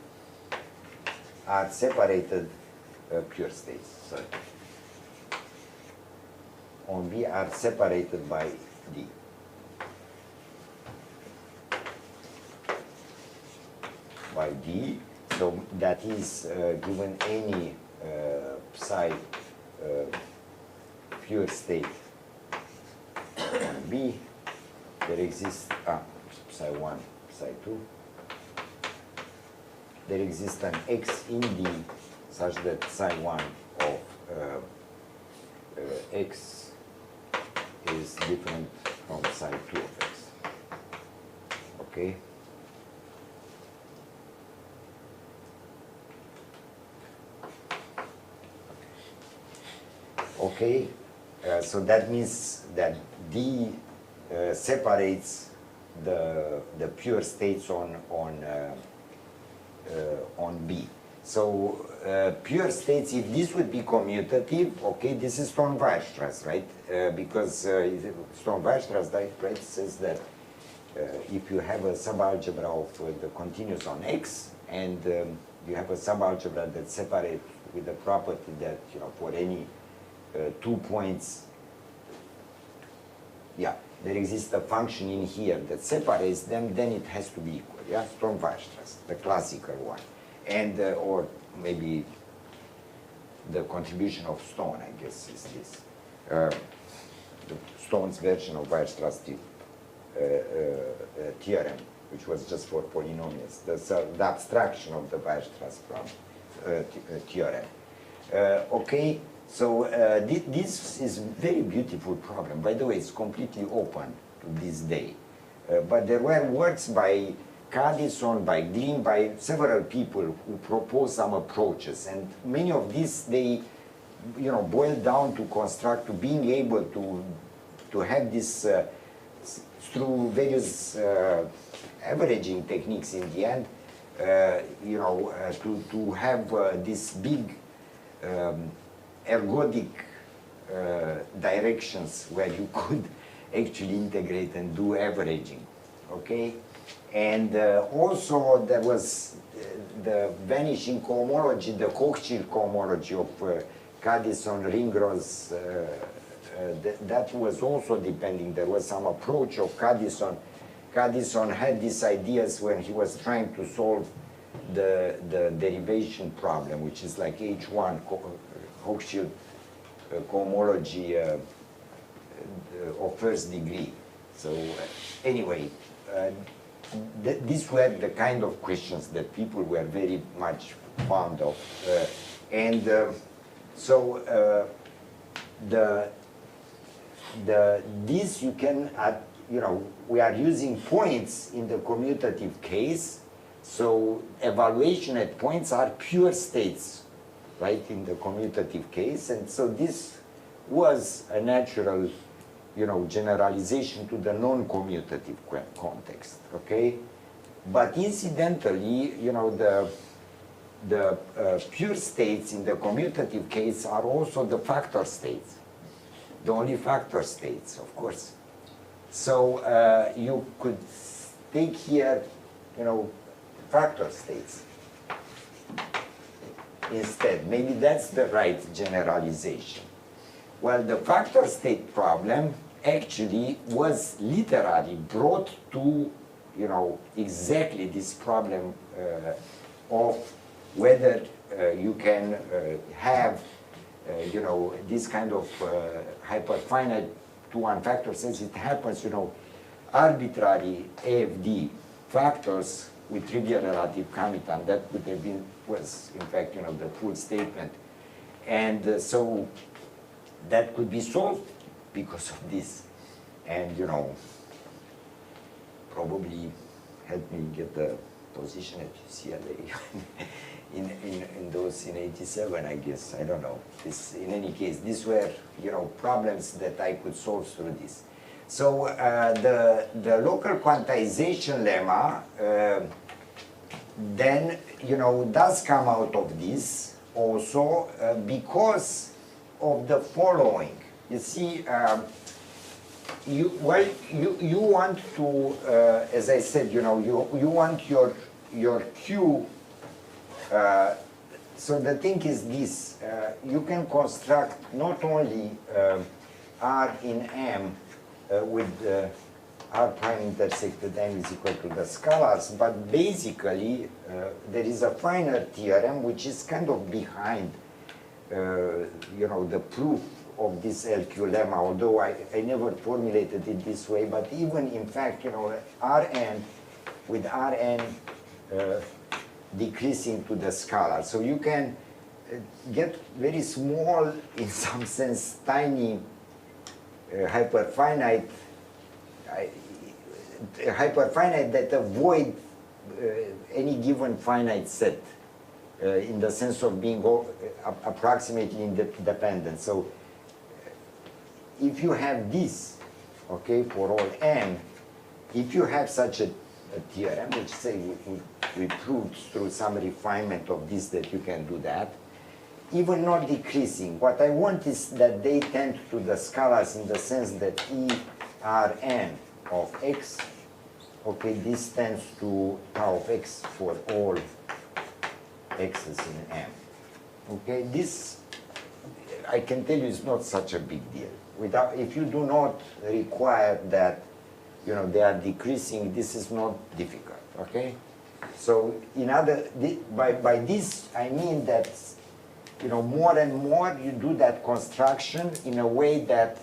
are separated pure states. Sorry. On B are separated by D. By D. So that is given any psi pure state on B, there exists psi 1, psi 2. There exists an x in D such that psi 1 of x is different from psi 2 of x. Okay? Okay, so that means that D separates the pure states on B. So pure states, if this would be commutative, okay, this is Stone-Weierstrass, right? Because Stone-Weierstrass, right, says that if you have a subalgebra of the continuous on X, and you have a subalgebra that separates with the property that for any 2 points, there exists a function in here that separates them, then it has to be equal, Stone-Weierstrass, the classical one. And, or maybe the contribution of Stone, I guess, is this. The Stone's version of Weierstrass theorem, which was just for polynomials, the abstraction of the Weierstrass theorem. Okay. So this is a very beautiful problem. By the way, it's completely open to this day. But there were works by Cadison, by Green, by several people who proposed some approaches. And many of these, they boil down to construct, to being able to have this through various averaging techniques in the end, to have this big ergodic directions where you could actually integrate and do averaging, okay? And also there was the vanishing cohomology, the Hochschild cohomology of Cadison, Ringrose, that was also depending. There was some approach of Cadison. Cadison had these ideas when he was trying to solve the derivation problem, which is like H1, Hochschild cohomology of first degree. So anyway, these were the kind of questions that people were very much fond of. This you can, we are using points in the commutative case, so evaluation at points are pure states, right, in the commutative case, and so this was a natural, generalization to the non-commutative context, okay? But incidentally, the pure states in the commutative case are also the factor states, the only factor states, of course. So you could take here, factor states instead. Maybe that's the right generalization. Well, the factor state problem actually was literally brought to, exactly this problem of whether you can have, this kind of hyperfinite II1 factor says it happens, arbitrary AFD factors with trivial relative commutative. That would have been, was in fact, the full statement. And so that could be solved because of this. And, probably helped me get the position at UCLA in those in 87, I guess. I don't know. This, in any case, these were, problems that I could solve through this. So the local quantization lemma then, does come out of this also because of the following. You see, you want to, as I said, you want your Q. So the thing is this: you can construct not only R in M with R prime intersected M is equal to the scalars, but basically there is a finer theorem which is kind of behind, the proof of this LQ lemma, although I never formulated it this way, but even in fact, Rn with Rn decreasing to the scalar. So you can get very small, in some sense, tiny hyperfinite that avoid any given finite set in the sense of being approximately independent. So if you have this, okay, for all n, if you have such a theorem, which say we proved through some refinement of this that you can do that, even not decreasing, what I want is that they tend to the scalars in the sense that Rn of x, okay, this tends to tau of x for all x's in M. Okay, this, I can tell you, is not such a big deal. If you do not require that, they are decreasing, this is not difficult, okay? So, by this, I mean that, more and more you do that construction in a way that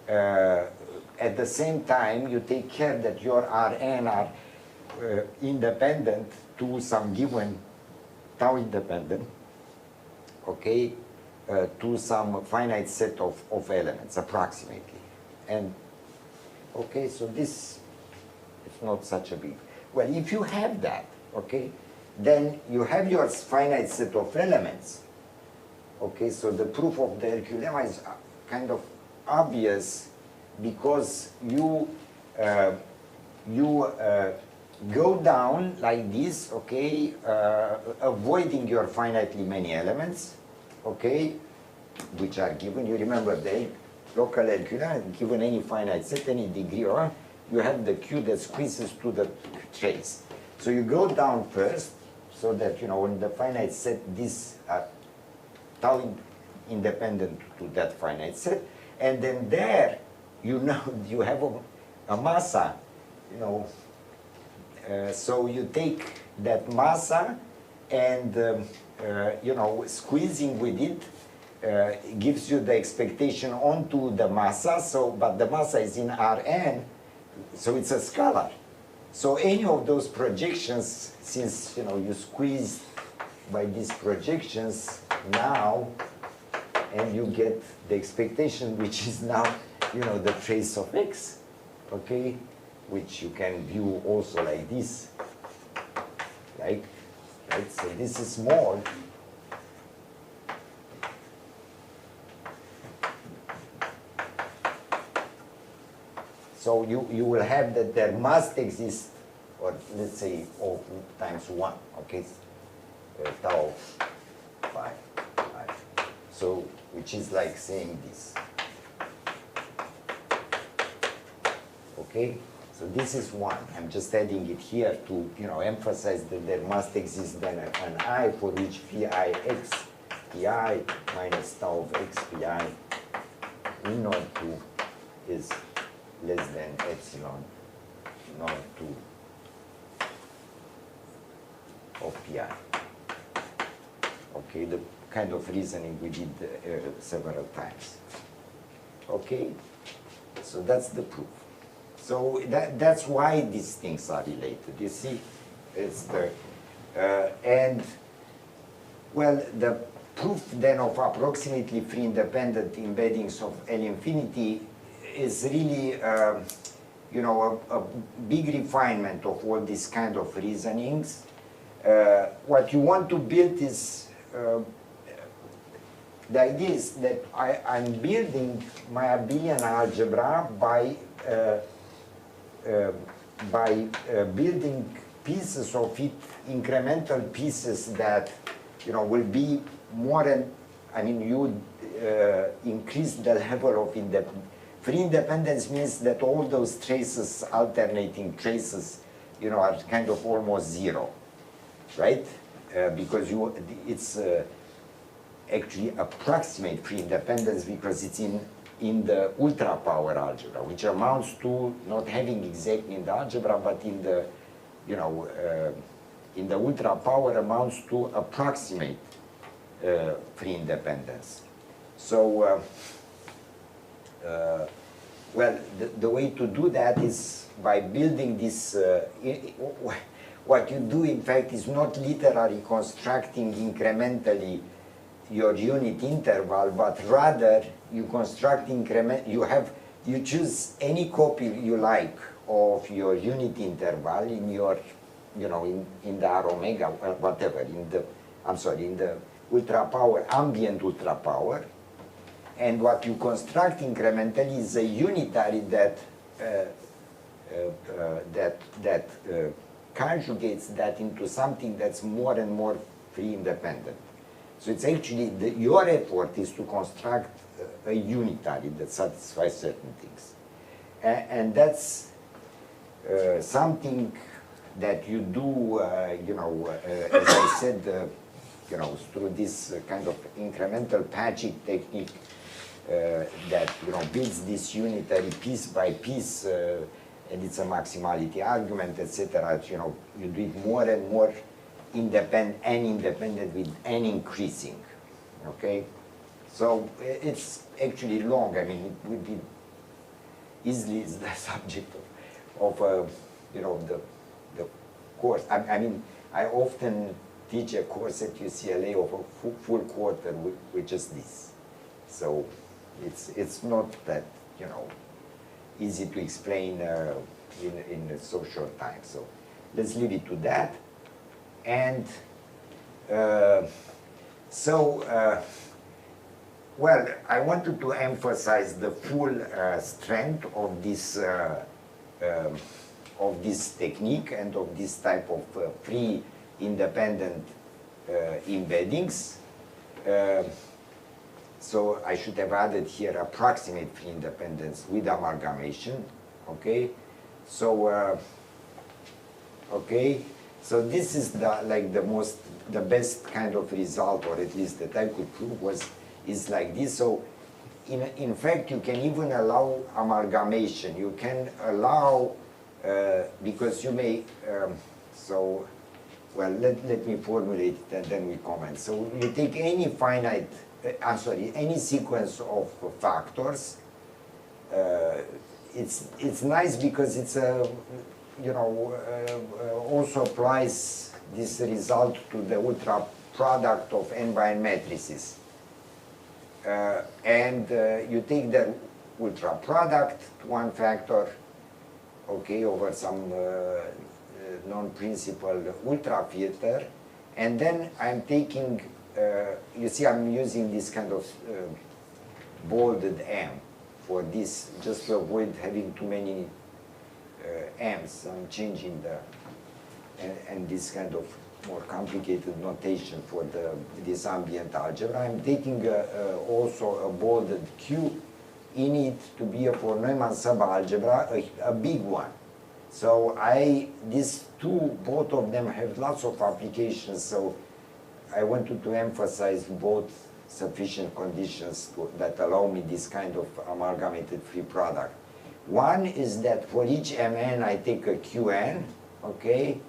at the same time you take care that your Rn are independent to some given tau independent, okay, to some finite set of elements, approximately. And, okay, so this is not such a big, well, if you have that, okay, then you have your finite set of elements. Okay, so the proof of the LQ lemma is kind of obvious because you go down like this, okay, avoiding your finitely many elements, okay, which are given. You remember the local LQ lemma, given any finite set, any degree, or you have the Q that squeezes to the trace. So you go down first, so that, in the finite set, these are tau independent to that finite set, and then there, you have a massa, so you take that massa and, squeezing with it gives you the expectation onto the massa, so, but the massa is in Rn, so it's a scalar. So any of those projections, since you squeeze by these projections now, and you get the expectation, which is now the trace of x, okay, which you can view also like this, right? So this is small. So you will have that there must exist, or let's say O times 1, okay, tau 5. So, which is like saying this. Okay, so this is 1. I'm just adding it here to emphasize that there must exist then an I for which phi x pi minus tau of x pi in node 2 is less than epsilon node 2 of pi. Okay, the kind of reasoning we did several times. Okay, so that's the proof. So that's why these things are related. You see, it's the and well, the proof then of approximately free independent embeddings of L infinity is really a big refinement of all these kind of reasonings. What you want to build is the idea is that I'm building my abelian algebra by building pieces of it, incremental pieces that will be more and you increase the level of independence. Free independence means that all those traces, alternating traces, are kind of almost zero, right? Because it's actually approximate free independence because it's in the ultra power algebra, which amounts to not having exactly in the algebra, but in the in the ultra power amounts to approximate free independence. So. Well, the way to do that is by building this, what you do in fact is not literally constructing incrementally your unit interval, but rather you construct you choose any copy you like of your unit interval in your, in the R omega, whatever, in the ultra power, ambient ultra power. And what you construct incrementally is a unitary that conjugates that into something that's more and more free independent. So it's actually your effort is to construct a unitary that satisfies certain things, and that's something that you do, as I said, through this kind of incremental patching technique. That builds this unitary piece by piece, and it's a maximality argument, etc. You do it more and more independent with n increasing. Okay, so it's actually long. I mean, it would be easily the subject of the course. I mean, I often teach a course at UCLA of a full quarter with just this. So. It's not that easy to explain in so short time. So let's leave it to that. And well, I wanted to emphasize the full strength of this technique and of this type of free independent embeddings. So I should have added here approximate free independence with amalgamation, okay? So, so this is the best kind of result, or at least that I could prove is like this. So in fact, you can even allow amalgamation. You can allow, because you may, well, let me formulate it and then we comment. So you take any finite, any sequence of factors it's nice because it's a, you know, also applies this result to the ultra product of n by n matrices. And you take the ultra product, one factor, okay, over some non-principal ultra filter, and then I'm taking, you see I'm using this kind of bolded M for this, just to avoid having too many M's. I'm changing the, and this kind of more complicated notation for this ambient algebra. I'm taking also a bolded Q in it to be a for Neumann subalgebra, a big one. So these two, both of them have lots of applications, so I wanted to emphasize both sufficient conditions that allow me this kind of amalgamated free product. One is that for each Mn I take a Qn, okay,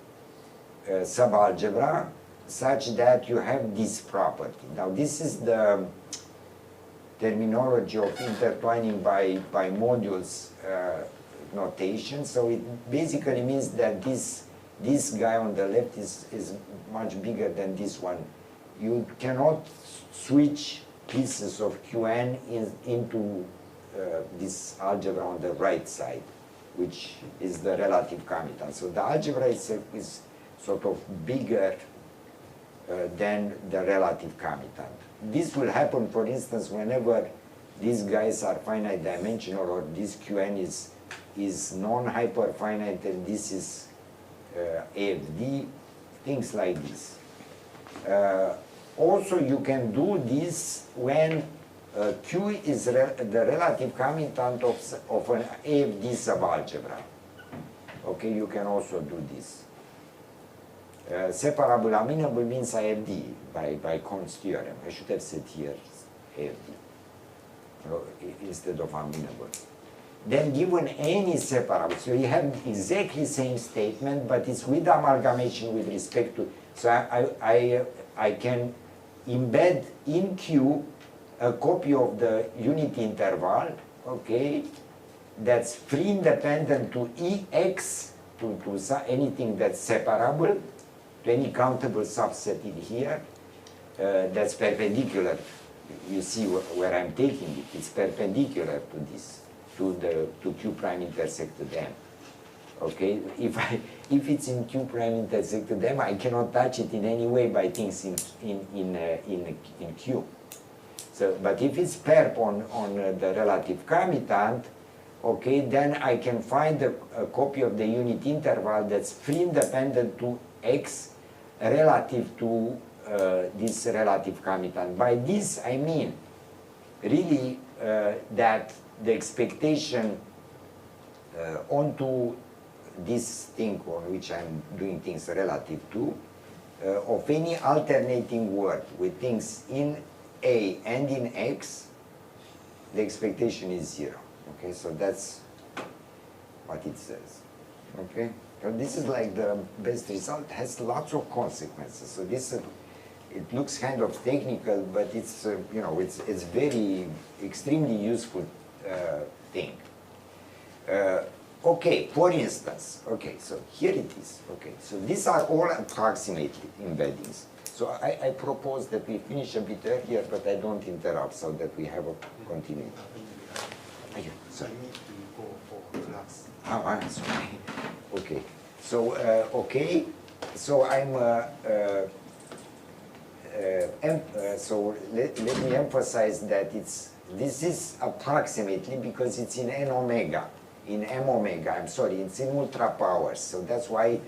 subalgebra, such that you have this property. Now this is the terminology of intertwining by modules notation. So it basically means that this guy on the left is much bigger than this one. You cannot switch pieces of Qn into this algebra on the right side, which is the relative commutant. So the algebra itself is sort of bigger than the relative commutant. This will happen, for instance, whenever these guys are finite dimensional, or this Qn is non-hyperfinite and this is AFD, things like this. Also, you can do this when Q is the relative commutant of an AFD subalgebra. Okay, you can also do this. Separable amenable means AFD by Korn's theorem. I should have said here AFD instead of amenable. Then given any separable, so you have exactly the same statement, but it's with amalgamation with respect to, so I can embed in Q a copy of the unit interval, okay, that's free independent to Ex, to anything that's separable, to any countable subset in here, that's perpendicular. You see where I'm taking it. It's perpendicular to this, to Q prime intersected M. Okay, if it's in Q prime intersected M, I cannot touch it in any way by things in Q. So, but if it's perp on the relative commutant, okay, then I can find a copy of the unit interval that's free independent to X relative to this relative commutant. By this I mean really that the expectation onto this thing on which I'm doing things relative to of any alternating word with things in A and in X, the expectation is 0. Okay, so that's what it says. Okay, so this is like the best result, has lots of consequences. So this it looks kind of technical, but it's you know, it's very extremely useful thing. Okay, for instance, okay, so here it is. Okay, so these are all approximately embeddings. So I propose that we finish a bit earlier, but I don't interrupt, so that we have a continuity. Okay, sorry. I need to go for class. Oh, I'm sorry. Okay, so okay, so so let me emphasize that this is approximately because it's in n omega, in m omega. I'm sorry, it's in ultra powers, so that's why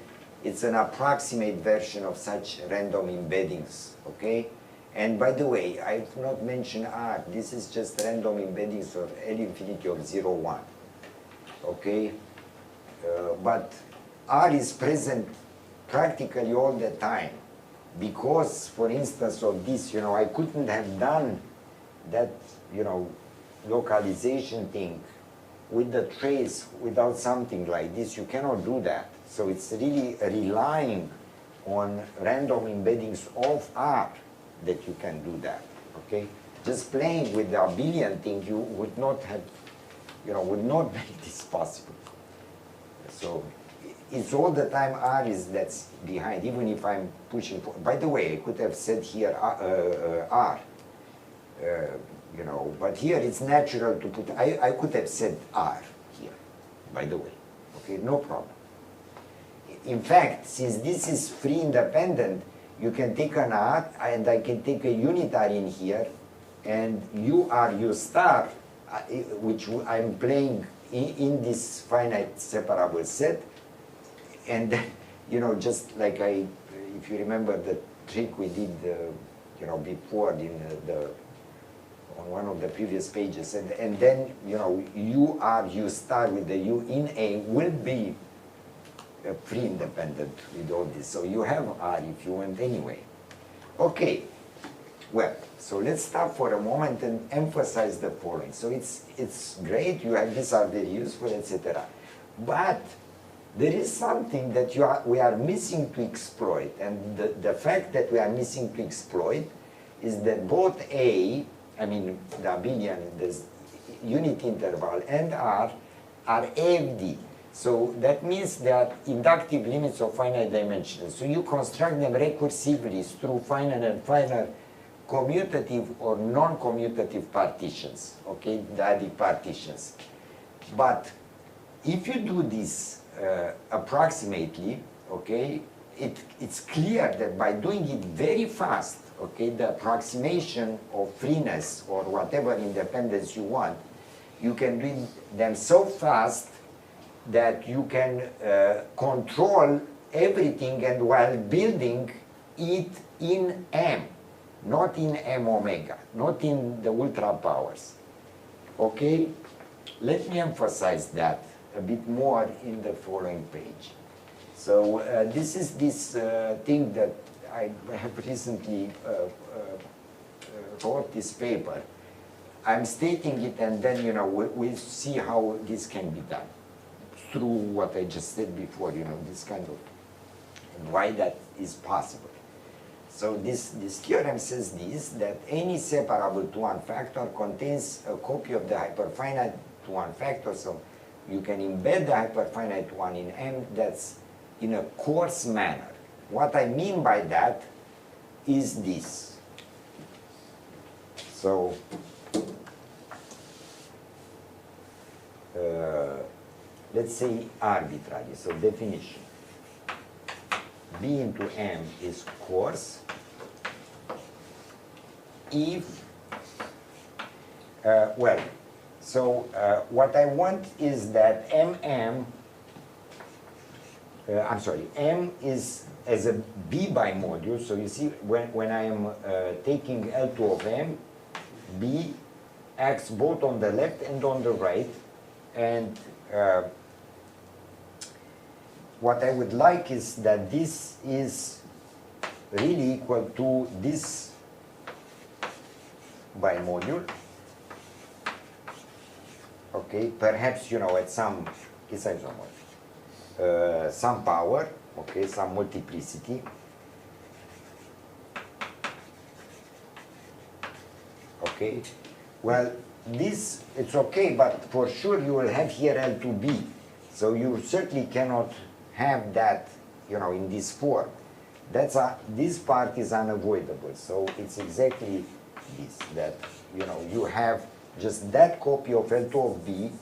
it's an approximate version of such random embeddings. Okay, and by the way, I've not mentioned R. This is just random embeddings of L infinity of 0, 1. Okay, but R is present practically all the time. Because, for instance, of this, you know, I couldn't have done that, you know, localization thing with the trace without something like this. You cannot do that. So it's really relying on random embeddings of R that you can do that, okay? Just playing with the abelian thing, you would not have would not make this possible. So it's all the time R is that's behind, even if I'm pushing for. By the way, I could have said here R, but here it's natural to put. I could have said R here, by the way. Okay, no problem. In fact, since this is free independent, you can take an R and I can take a unitary in here, and U R U star, which I'm playing in this finite separable set, and just like if you remember the trick we did, before on one of the previous pages, and then U R U star with the U in A will be free independent with all this. So you have R if you want anyway. Okay. Well, so let's stop for a moment and emphasize the following. So it's great, these are very useful, etc. But there is something that we are missing to exploit, and the fact that we are missing to exploit is that both A, I mean the abelian, the unit interval, and R are AFD. So that means they are inductive limits of finite dimensions. So you construct them recursively through finite and finite commutative or non-commutative partitions, okay, dyadic partitions. But if you do this approximately, okay, it's clear that by doing it very fast, okay, the approximation of freeness or whatever independence you want, you can do them so fast that you can control everything, and while building it in M. Not in M omega, not in the ultra powers. Okay? Let me emphasize that a bit more in the following page. So this is this thing that I have recently wrote this paper. I'm stating it, and then we'll see how this can be done through what I just said before, this kind of, and why that is possible. So this theorem says this, that any separable II1 factor contains a copy of the hyperfinite II1 factor, so you can embed the hyperfinite one in M that's in a coarse manner. What I mean by that is this. So let's say arbitrary, so definition. B into M is coarse if, what I want is that M is as a B bimodule. So you see, when I am taking L2 of M, B acts both on the left and on the right, and what I would like is that this is really equal to this bimodule. Okay, perhaps at some some power, okay, some multiplicity. Okay, well, this it's okay, but for sure you will have here L2B, so you certainly cannot have that, in this form. This part is unavoidable. So it's exactly this, that, you have just that copy of L2 of B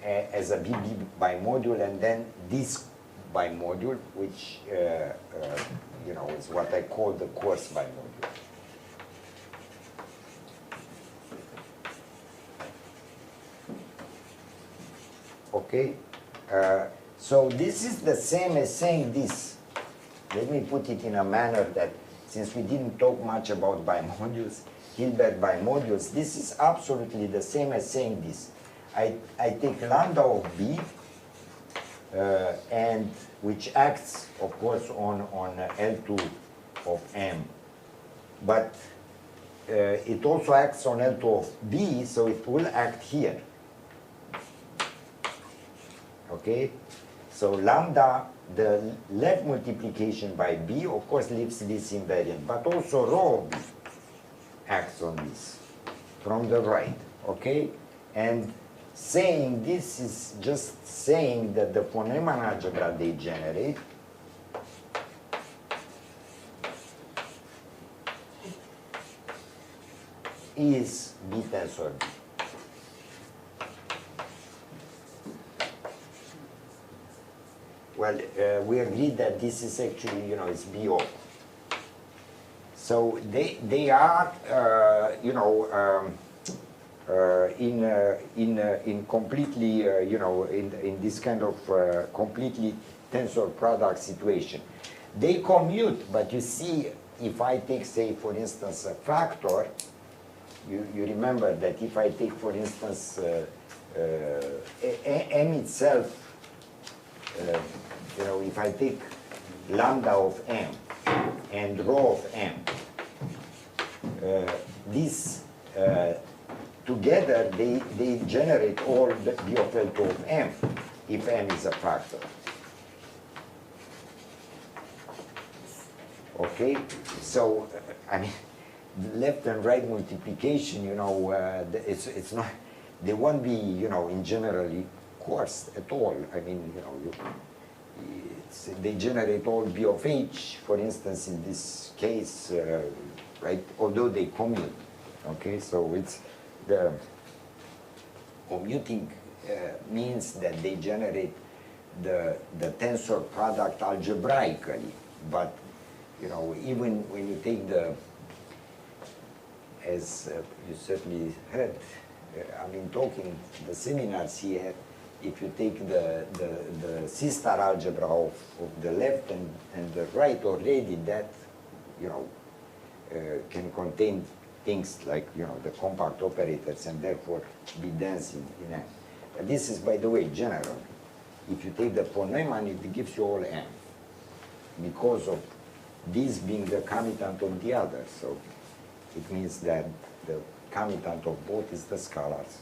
as a BB bimodule, and then this bimodule, which, is what I call the coarse bimodule. Okay? So this is the same as saying this. Let me put it in a manner that, since we didn't talk much about bimodules, Hilbert bimodules, this is absolutely the same as saying this. I take lambda of B, and which acts, of course, on L2 of M. But it also acts on L2 of B, so it will act here. Okay? So lambda, the left multiplication by B, of course, leaves this invariant, but also rho of B acts on this from the right, okay? And saying this is just saying that the von Neumann algebra they generate is B tensor B. Well, we agreed that this is actually, you know, it's BO. So they are, you know, in completely, you know, in this kind of completely tensor product situation. They commute, but you see, if I take, say, for instance, a factor, you remember that if I take, for instance, M itself, you know, if I take lambda of M and rho of M, these together they generate all the B of L2 of M, if M is a factor. Okay, so I mean, left and right multiplication, you know, it's not, they won't be, you know, in generally coarse at all. I mean, you know, they generate all B of H, for instance, in this case, right? Although they commute, okay? So it's the commuting means that they generate the tensor product algebraically, but you know, even when you take the, as you certainly heard, I mean, talking the seminars here, if you take the C-star algebra of the left and the right already, that, you know, can contain things like, you know, the compact operators and therefore be dense in M. But this is, by the way, general. If you take the von Neumann, it gives you all M because of this being the commutant of the other. So it means that the commutant of both is the scalars,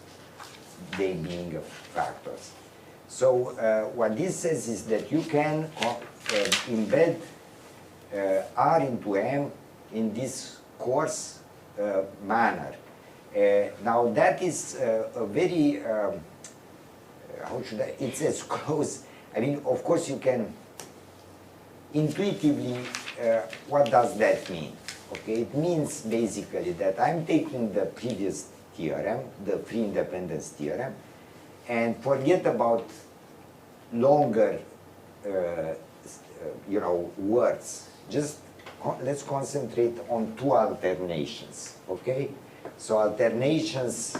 they being factors. So what this says is that you can embed R into M in this coarse manner. Now that is a very, how should I, it's as close, I mean, of course you can intuitively, what does that mean? Okay, it means basically that I'm taking the previous theorem, the free independence theorem, and forget about longer, you know, words. Just let's concentrate on two alternations, okay? So alternations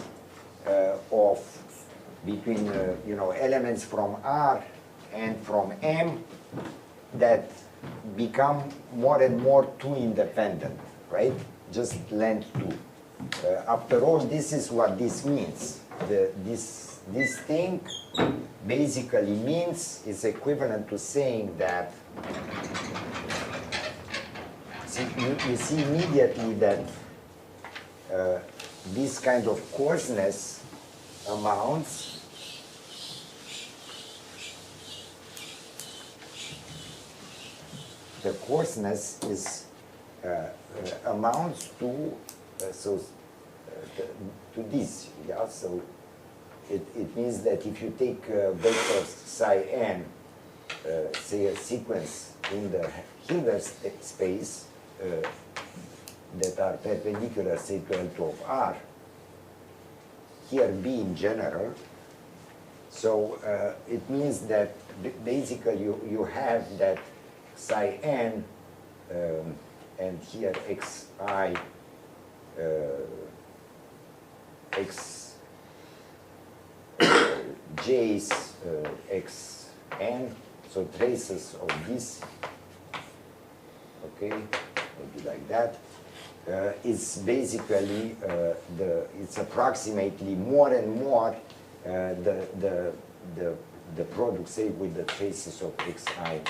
of between, you know, elements from R and from M that become more and more two independent, right? Just length 2. After all, this is what this means. This thing basically means, is equivalent to saying that, see, you see immediately that this kind of coarseness amounts the coarseness is amounts to to this, yeah. So it means that if you take vectors psi n, say a sequence in the Hilbert space that are perpendicular, say, to L2 of R, here B in general. So it means that basically you have that psi n and here xi x j's xn, so traces of this, okay, maybe like that, is basically it's approximately more and more the product, say, with the traces of xi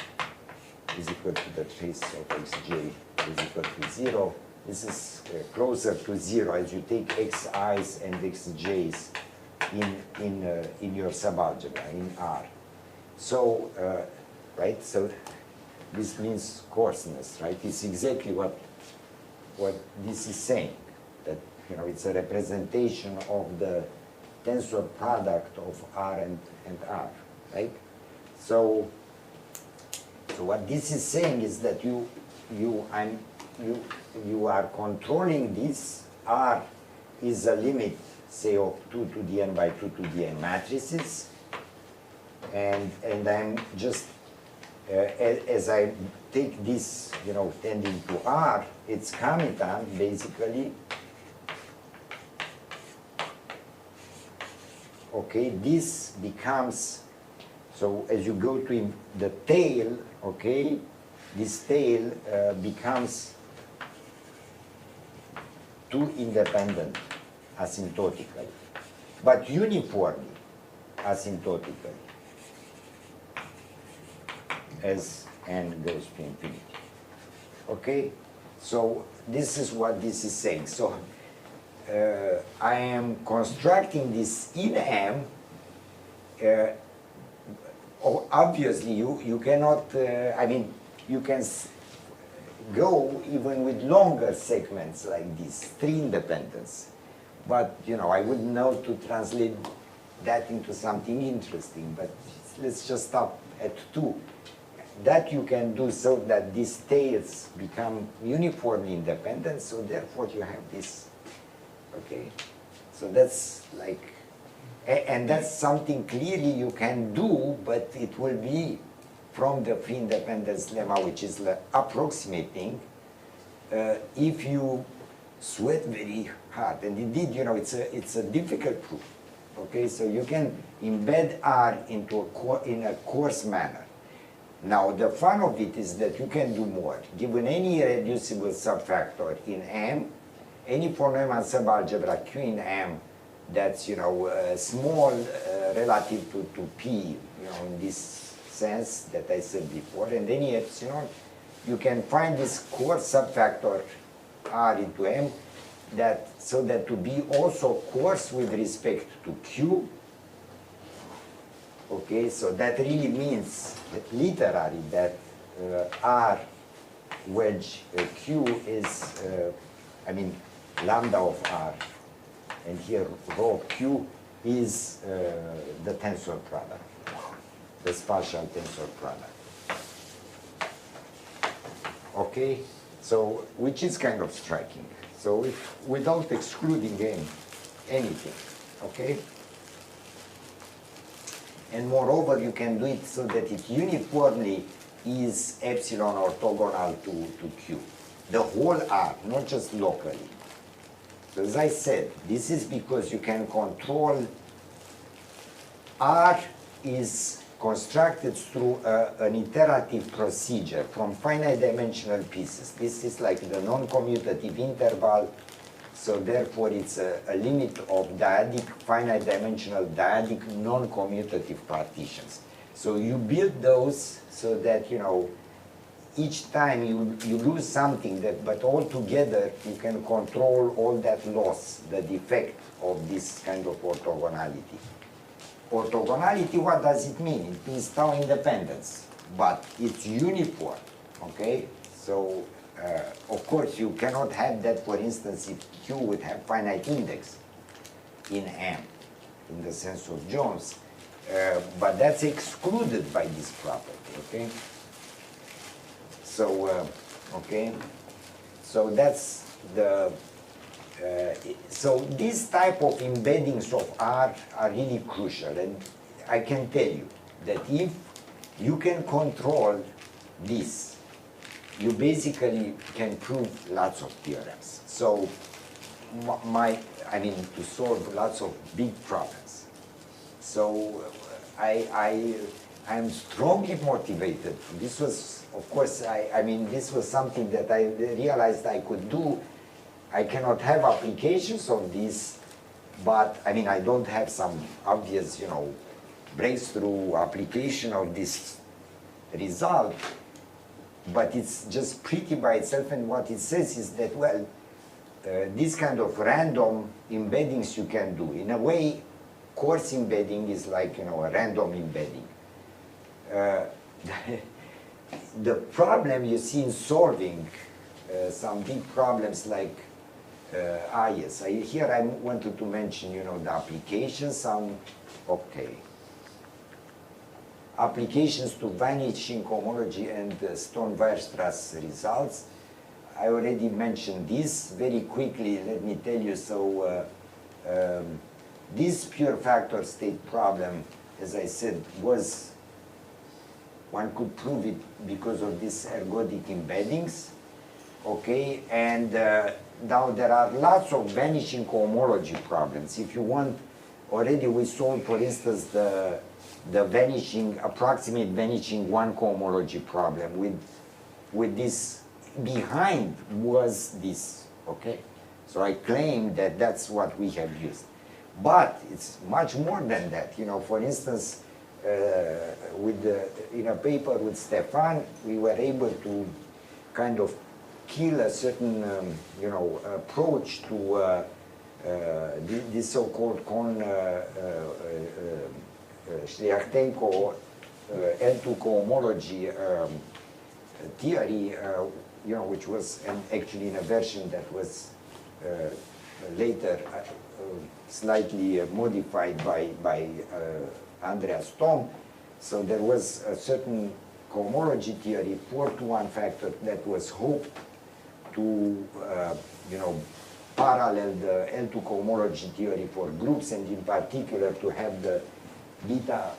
is equal to the trace of xj is equal to 0. This is closer to 0 as you take xi's and xj's in your subalgebra, in R. So, right, so this means coarseness, right? It's exactly what this is saying, that, you know, it's a representation of the tensor product of R and R, right? So what this is saying is that you are controlling this. R is a limit, say, of 2 to the n by 2 to the n matrices, and I'm just as I take this, tending to R, it's commutant basically. Okay, this becomes, so as you go to the tail, okay, this tail becomes two independent asymptotically, but uniformly asymptotically as n goes to infinity. Okay, so this is what this is saying. So I am constructing this in M. Obviously, you cannot, I mean, you can go even with longer segments like this, 3 independence. But, I wouldn't know to translate that into something interesting, but let's just stop at 2. That you can do so that these tails become uniformly independent, so therefore you have this, okay? So that's like, and that's something clearly you can do, but it will be from the free independence lemma, which is the approximating, if you sweat very hard. And indeed, it's a difficult proof, okay? So you can embed R into in a coarse manner. Now, the fun of it is that you can do more. Given any irreducible subfactor in M, any for Neumann subalgebra Q in M that's, small relative to P, in this sense that I said before, and any epsilon, you can find this coarse subfactor R into M so that to be also coarse with respect to Q. Okay, so that really means that literally that R wedge Q is, lambda of R, and here rho Q is the tensor product, the spatial tensor product. Okay, so which is kind of striking. So without excluding anything, okay? And moreover, you can do it so that it uniformly is epsilon orthogonal to Q. The whole R, not just locally. So as I said, this is because you can control R is constructed through an iterative procedure from finite dimensional pieces. This is like the non-commutative interval. So therefore, it's a limit of dyadic, finite dimensional dyadic, non-commutative partitions. So you build those so that, each time you lose something, but all together you can control all that loss, the defect of this kind of orthogonality. Orthogonality, what does it mean? It means tau independence, but it's uniform, okay? So of course, you cannot have that, for instance, if Q would have finite index in M, in the sense of Jones, but that's excluded by this property, okay? So, okay, so that's the, so this type of embeddings of R are really crucial, and I can tell you that if you can control this, you basically can prove lots of theorems. So to solve lots of big problems. So I'm strongly motivated. This was, of course, this was something that I realized I could do. I cannot have applications of this, but I don't have some obvious, breakthrough application of this result. But it's just pretty by itself, and what it says is that, well, this kind of random embeddings you can do. In a way, coarse embedding is like, a random embedding. The problem you see in solving some big problems like Yes, here I wanted to mention, you know, the applications. Okay. Applications to vanishing cohomology and Stone-Weierstrass results. I already mentioned this very quickly. Let me tell you. So this pure factor state problem, as I said, was, one could prove it because of these ergodic embeddings. Okay, and now there are lots of vanishing cohomology problems. If you want, already we solved, for instance, the vanishing, approximate vanishing one cohomology problem with this, behind was this, okay? So I claim that that's what we have used. But it's much more than that. You know, for instance, in a paper with Stefan, we were able to kind of kill a certain, you know, approach to this so-called Shliachtenko L2 cohomology theory, you know, which was actually in a version that was later slightly modified by Andreas Thom. So there was a certain cohomology theory for II1 factor that was hoped to, you know, parallel the L2 cohomology theory for groups, and in particular to have the beta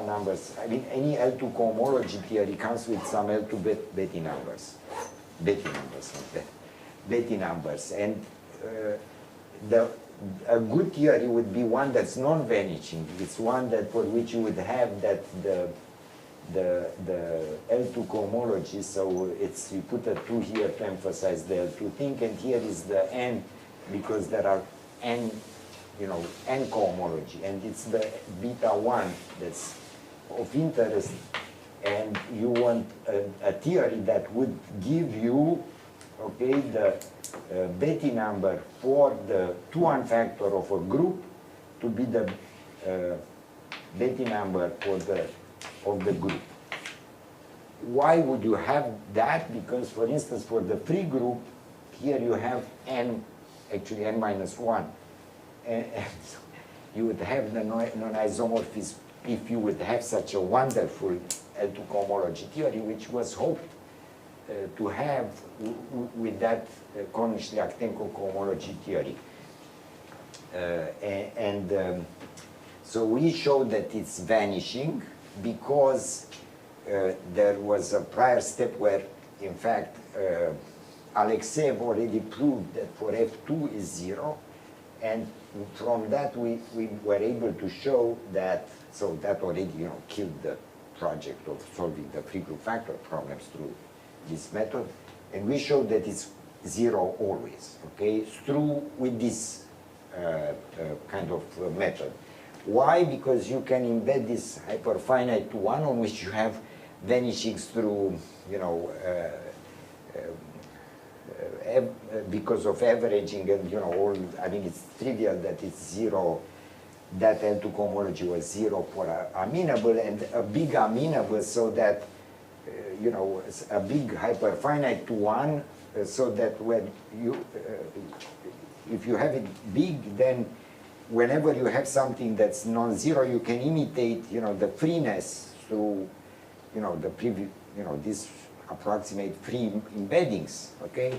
numbers. I mean, any L2 cohomology theory comes with some L2 Betty numbers, and a good theory would be one that's non-vanishing. It's one that for which you would have that the L2 cohomology. So it's, you put a 2 here to emphasize the L2 thing, and here is the n because there are n, you know, n cohomology, and it's the beta 1 that's of interest, and you want a theory that would give you, okay, the Betty number for the II1 factor of a group to be the Betty number for of the group. Why would you have that? Because, for instance, for the free group, here you have n, actually n minus 1. And so you would have the non-isomorphism if you would have such a wonderful L2 cohomology theory, which was hoped to have with that Kohn-Shliachtenko cohomology theory. So we showed that it's vanishing because there was a prior step where, in fact, Alexeyev already proved that for F2 is 0, and from that we were able to show that, so that already, you know, killed the project of solving the free group factor problems through this method, and we showed that it's 0 always, okay, through with this kind of method. Why? Because you can embed this hyperfinite II1 on which you have vanishings through, you know, because of averaging and, you know, all, I mean, it's trivial that it's 0, that L2 cohomology was 0 for amenable, and a big amenable, so that, you know, a big hyperfinite II1, so that when you, if you have it big, then whenever you have something that's non-zero, you can imitate, you know, the freeness through, you know, the previous, you know, this approximate free embeddings, okay?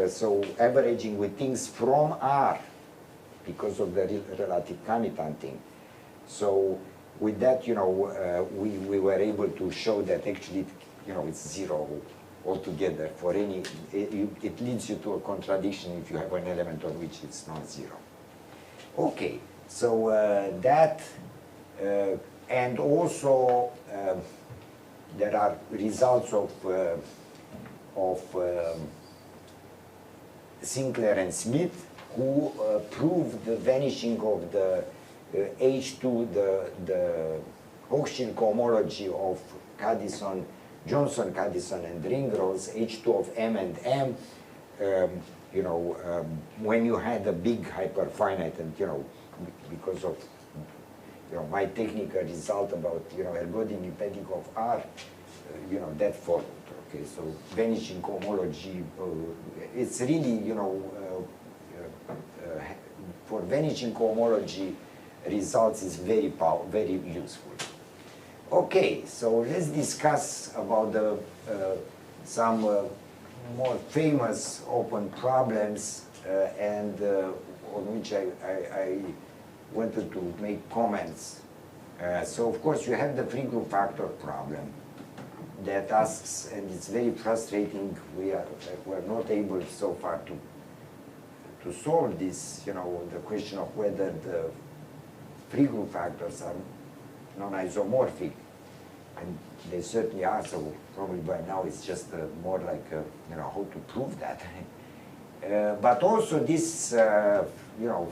So averaging with things from R because of the relative Kamitan thing. So with that, you know, we were able to show that actually, you know, it's 0 altogether for any, it leads you to a contradiction if you have an element on which it's non-zero. Okay, so that, and also there are results of Sinclair and Smith, who proved the vanishing of the H2, the Hochschild cohomology of Caddison, Johnson, Caddison, and Ringrose, H2 of M and M, you know, when you had a big hyperfinite, and, you know, because of, you know, my technical result about, you know, ergodic embedding of R, you know, that followed, Okay, so vanishing homology, it's really, you know, for vanishing homology, results is very useful. Okay, so let's discuss about the some more famous open problems and on which I wanted to make comments. So of course you have the free group factor problem that asks, and it's very frustrating, we're not able so far to solve this, you know, the question of whether the free group factors are non-isomorphic, and they certainly are, so probably by now it's just more like, you know, how to prove that. But also this, you know,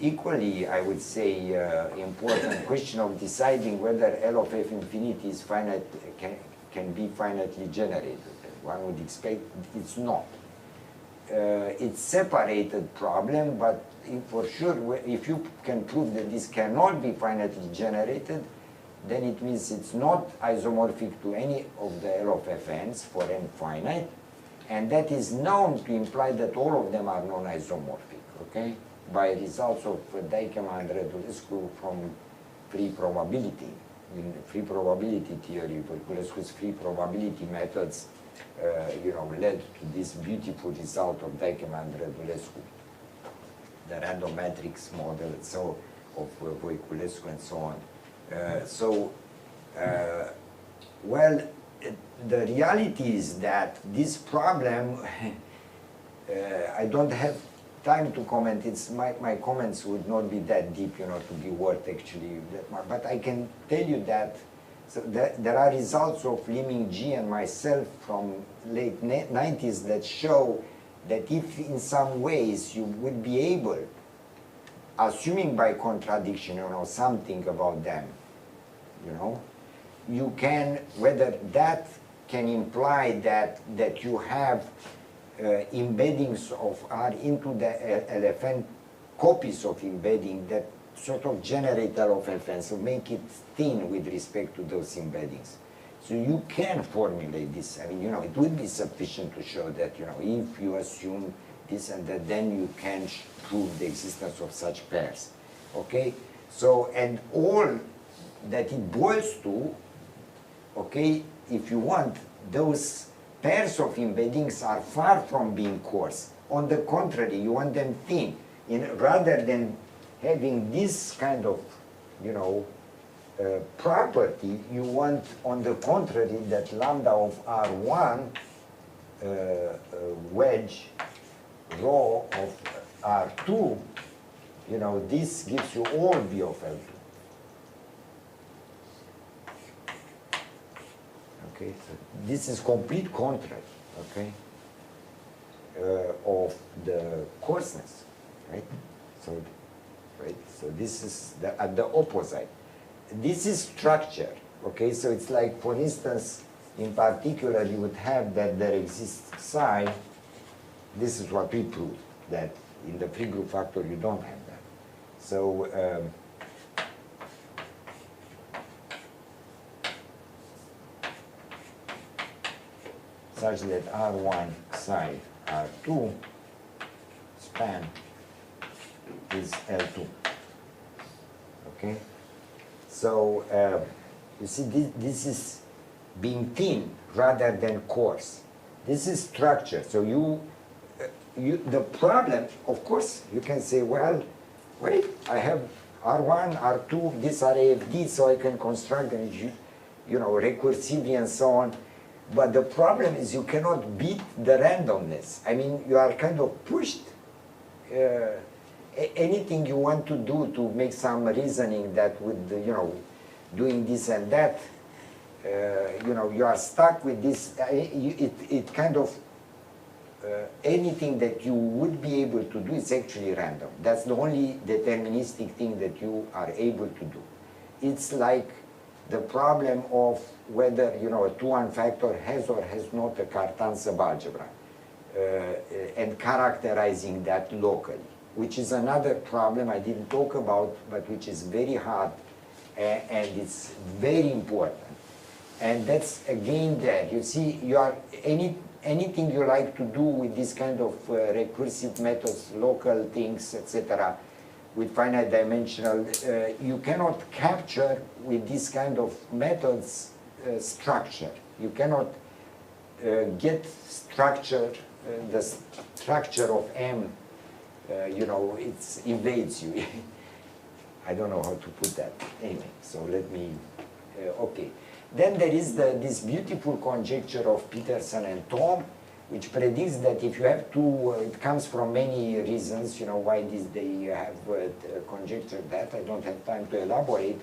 equally, I would say, important question of deciding whether L of f infinity is finite, can be finitely generated. One would expect it's not. It's separated problem, but for sure, if you can prove that this cannot be finitely generated, then it means it's not isomorphic to any of the L of fn's for n finite, and that is known to imply that all of them are non-isomorphic, okay? By results of Dijkman and Rădulescu from free probability. In free probability theory, Rădulescu's free probability methods you know, led to this beautiful result of Dijkman and Rădulescu, the random matrix model, so of Voiculescu and so on. Well, the reality is that this problem, I don't have time to comment. It's my comments would not be that deep, you know, to be worth actually that much. But I can tell you that there are results of Liming G and myself from late 90s that show that if in some ways you would be able, assuming by contradiction, you know, something about them, you know, you can, whether that can imply that you have embeddings of R into the LFN copies of embedding that sort of generate L of Fn, so make it thin with respect to those embeddings. So you can formulate this. I mean, you know, it would be sufficient to show that, you know, if you assume this and that, then you can prove the existence of such pairs. Okay? So, and all that it boils to, okay, if you want, those pairs of embeddings are far from being coarse. On the contrary, you want them thin. Rather than having this kind of, you know, property, you want, on the contrary, that lambda of R1 wedge rho of R2, you know, this gives you all B of L2. Okay, so this is complete contrary, okay, of the coarseness, right? So, right. So this is at the opposite. This is structure, okay. So it's like, for instance, in particular, you would have that there exists psi. This is what we proved, that in the free group factor you don't have that. So. Such that R1 psi R2 span is L2. Okay? So, you see, this is being thin rather than coarse. This is structure. So the problem, of course, you can say, well, wait, I have R1, R2, these are AFD, so I can construct them, you know, recursively and so on. But the problem is you cannot beat the randomness. I mean, you are kind of pushed. Anything you want to do to make some reasoning that would, you know, doing this and that, you know, you are stuck with this. It kind of, anything that you would be able to do is actually random. That's the only deterministic thing that you are able to do. It's like the problem of whether, you know, a II1 factor has or has not a Cartan subalgebra, and characterizing that locally, which is another problem I didn't talk about, but which is very hard, and it's very important. And that's again there. You see, you are anything you like to do with this kind of recursive methods, local things, etc., with finite dimensional, you cannot capture with this kind of methods structure. You cannot get structure, the structure of M, you know, it evades you. I don't know how to put that. Anyway, so let me, okay. Then there is this beautiful conjecture of Peterson and Thom, which predicts that if you have two, it comes from many reasons, you know, why they have conjectured that. I don't have time to elaborate.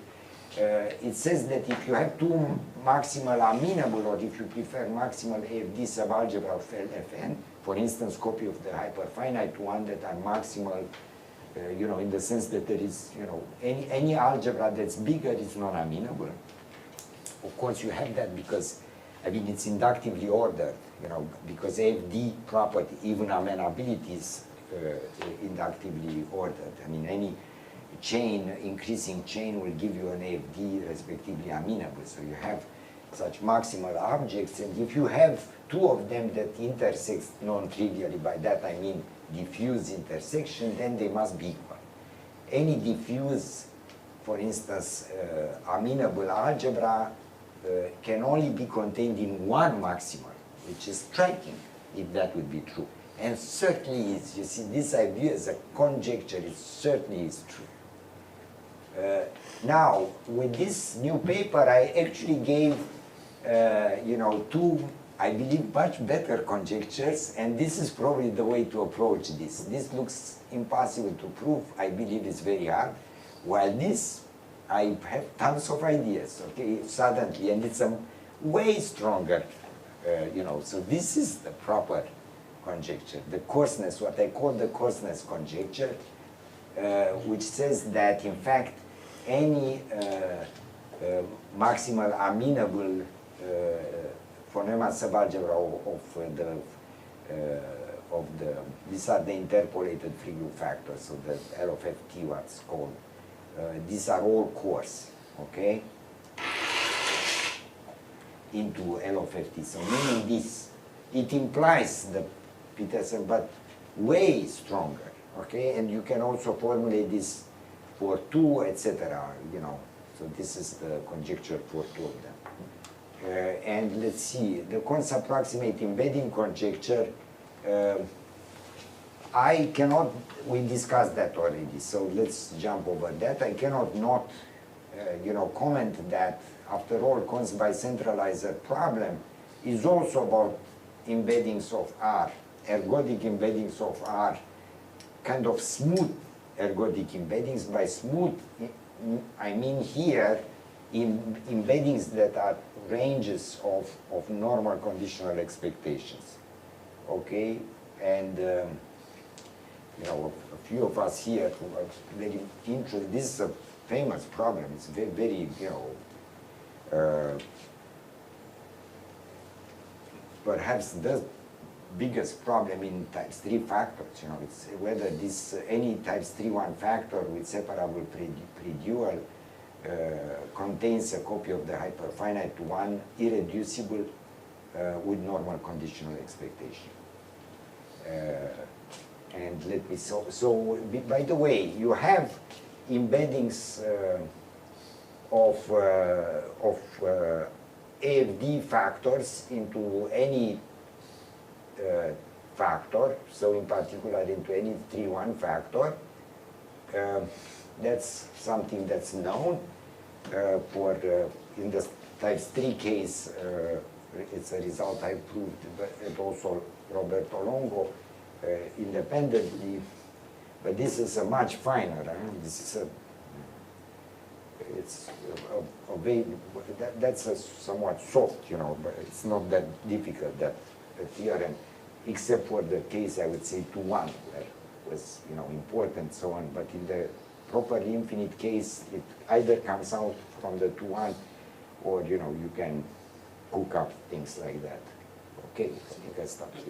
It says that if you have two maximal amenable, or if you prefer maximal AFD subalgebra of Lfn, for instance, copy of the hyperfinite one that are maximal, you know, in the sense that there is, you know, any algebra that's bigger is non-amenable. Of course, you have that because, I mean, it's inductively ordered, you know, because AFD property, even amenability is inductively ordered. I mean, any chain, increasing chain will give you an AFD, respectively amenable. So you have such maximal objects, and if you have two of them that intersect non-trivially, by that I mean diffuse intersection, then they must be equal. Any diffuse, for instance, amenable algebra can only be contained in one maximal, which is striking, if that would be true. And certainly is, you see, this idea is a conjecture, it certainly is true. Now, with this new paper, I actually gave, you know, two, I believe, much better conjectures, and this is probably the way to approach this. This looks impossible to prove, I believe it's very hard, while this, I have tons of ideas, okay, suddenly, and it's a way stronger, you know, so this is the proper conjecture, the coarseness, what I call the coarseness conjecture, which says that, in fact, any maximal amenable for Neumann subalgebra of the, these are the interpolated free group factors, so the L.5 what's called, these are all coarse, okay, into L.5. So meaning this, it implies the Peterson, but way stronger, okay, and you can also formulate this for two, etc., you know, so this is the conjecture for two of them. And let's see, the cons approximate embedding conjecture, I cannot, we discussed that already, so let's jump over that. I cannot not, you know, comment that, after all, cons bicentralizer problem is also about embeddings of R, ergodic embeddings of R, kind of smooth ergodic embeddings. By smooth, I mean here embeddings that are ranges of normal conditional expectations, okay? And you know, a few of us here who are very interested, this is a famous problem, it's very, very, you know, perhaps the biggest problem in types 3 factors, you know, it's whether this, any types 3-1 factor with separable predual contains a copy of the hyperfinite one irreducible with normal conditional expectation. And let me, so by the way, you have embeddings of AFD factors into any factor, so in particular into any 3-1 factor. That's something that's known for, in the types 3 case, it's a result I proved, and also Roberto Longo independently, but this is a much finer, this is a, it's a very, that's a somewhat soft, you know, but it's not that difficult, that theorem, except for the case, I would say, II1, where it was, you know, important, so on, but in the properly infinite case, it either comes out from the II1, or, you know, you can cook up things like that. Okay, I think I stop here.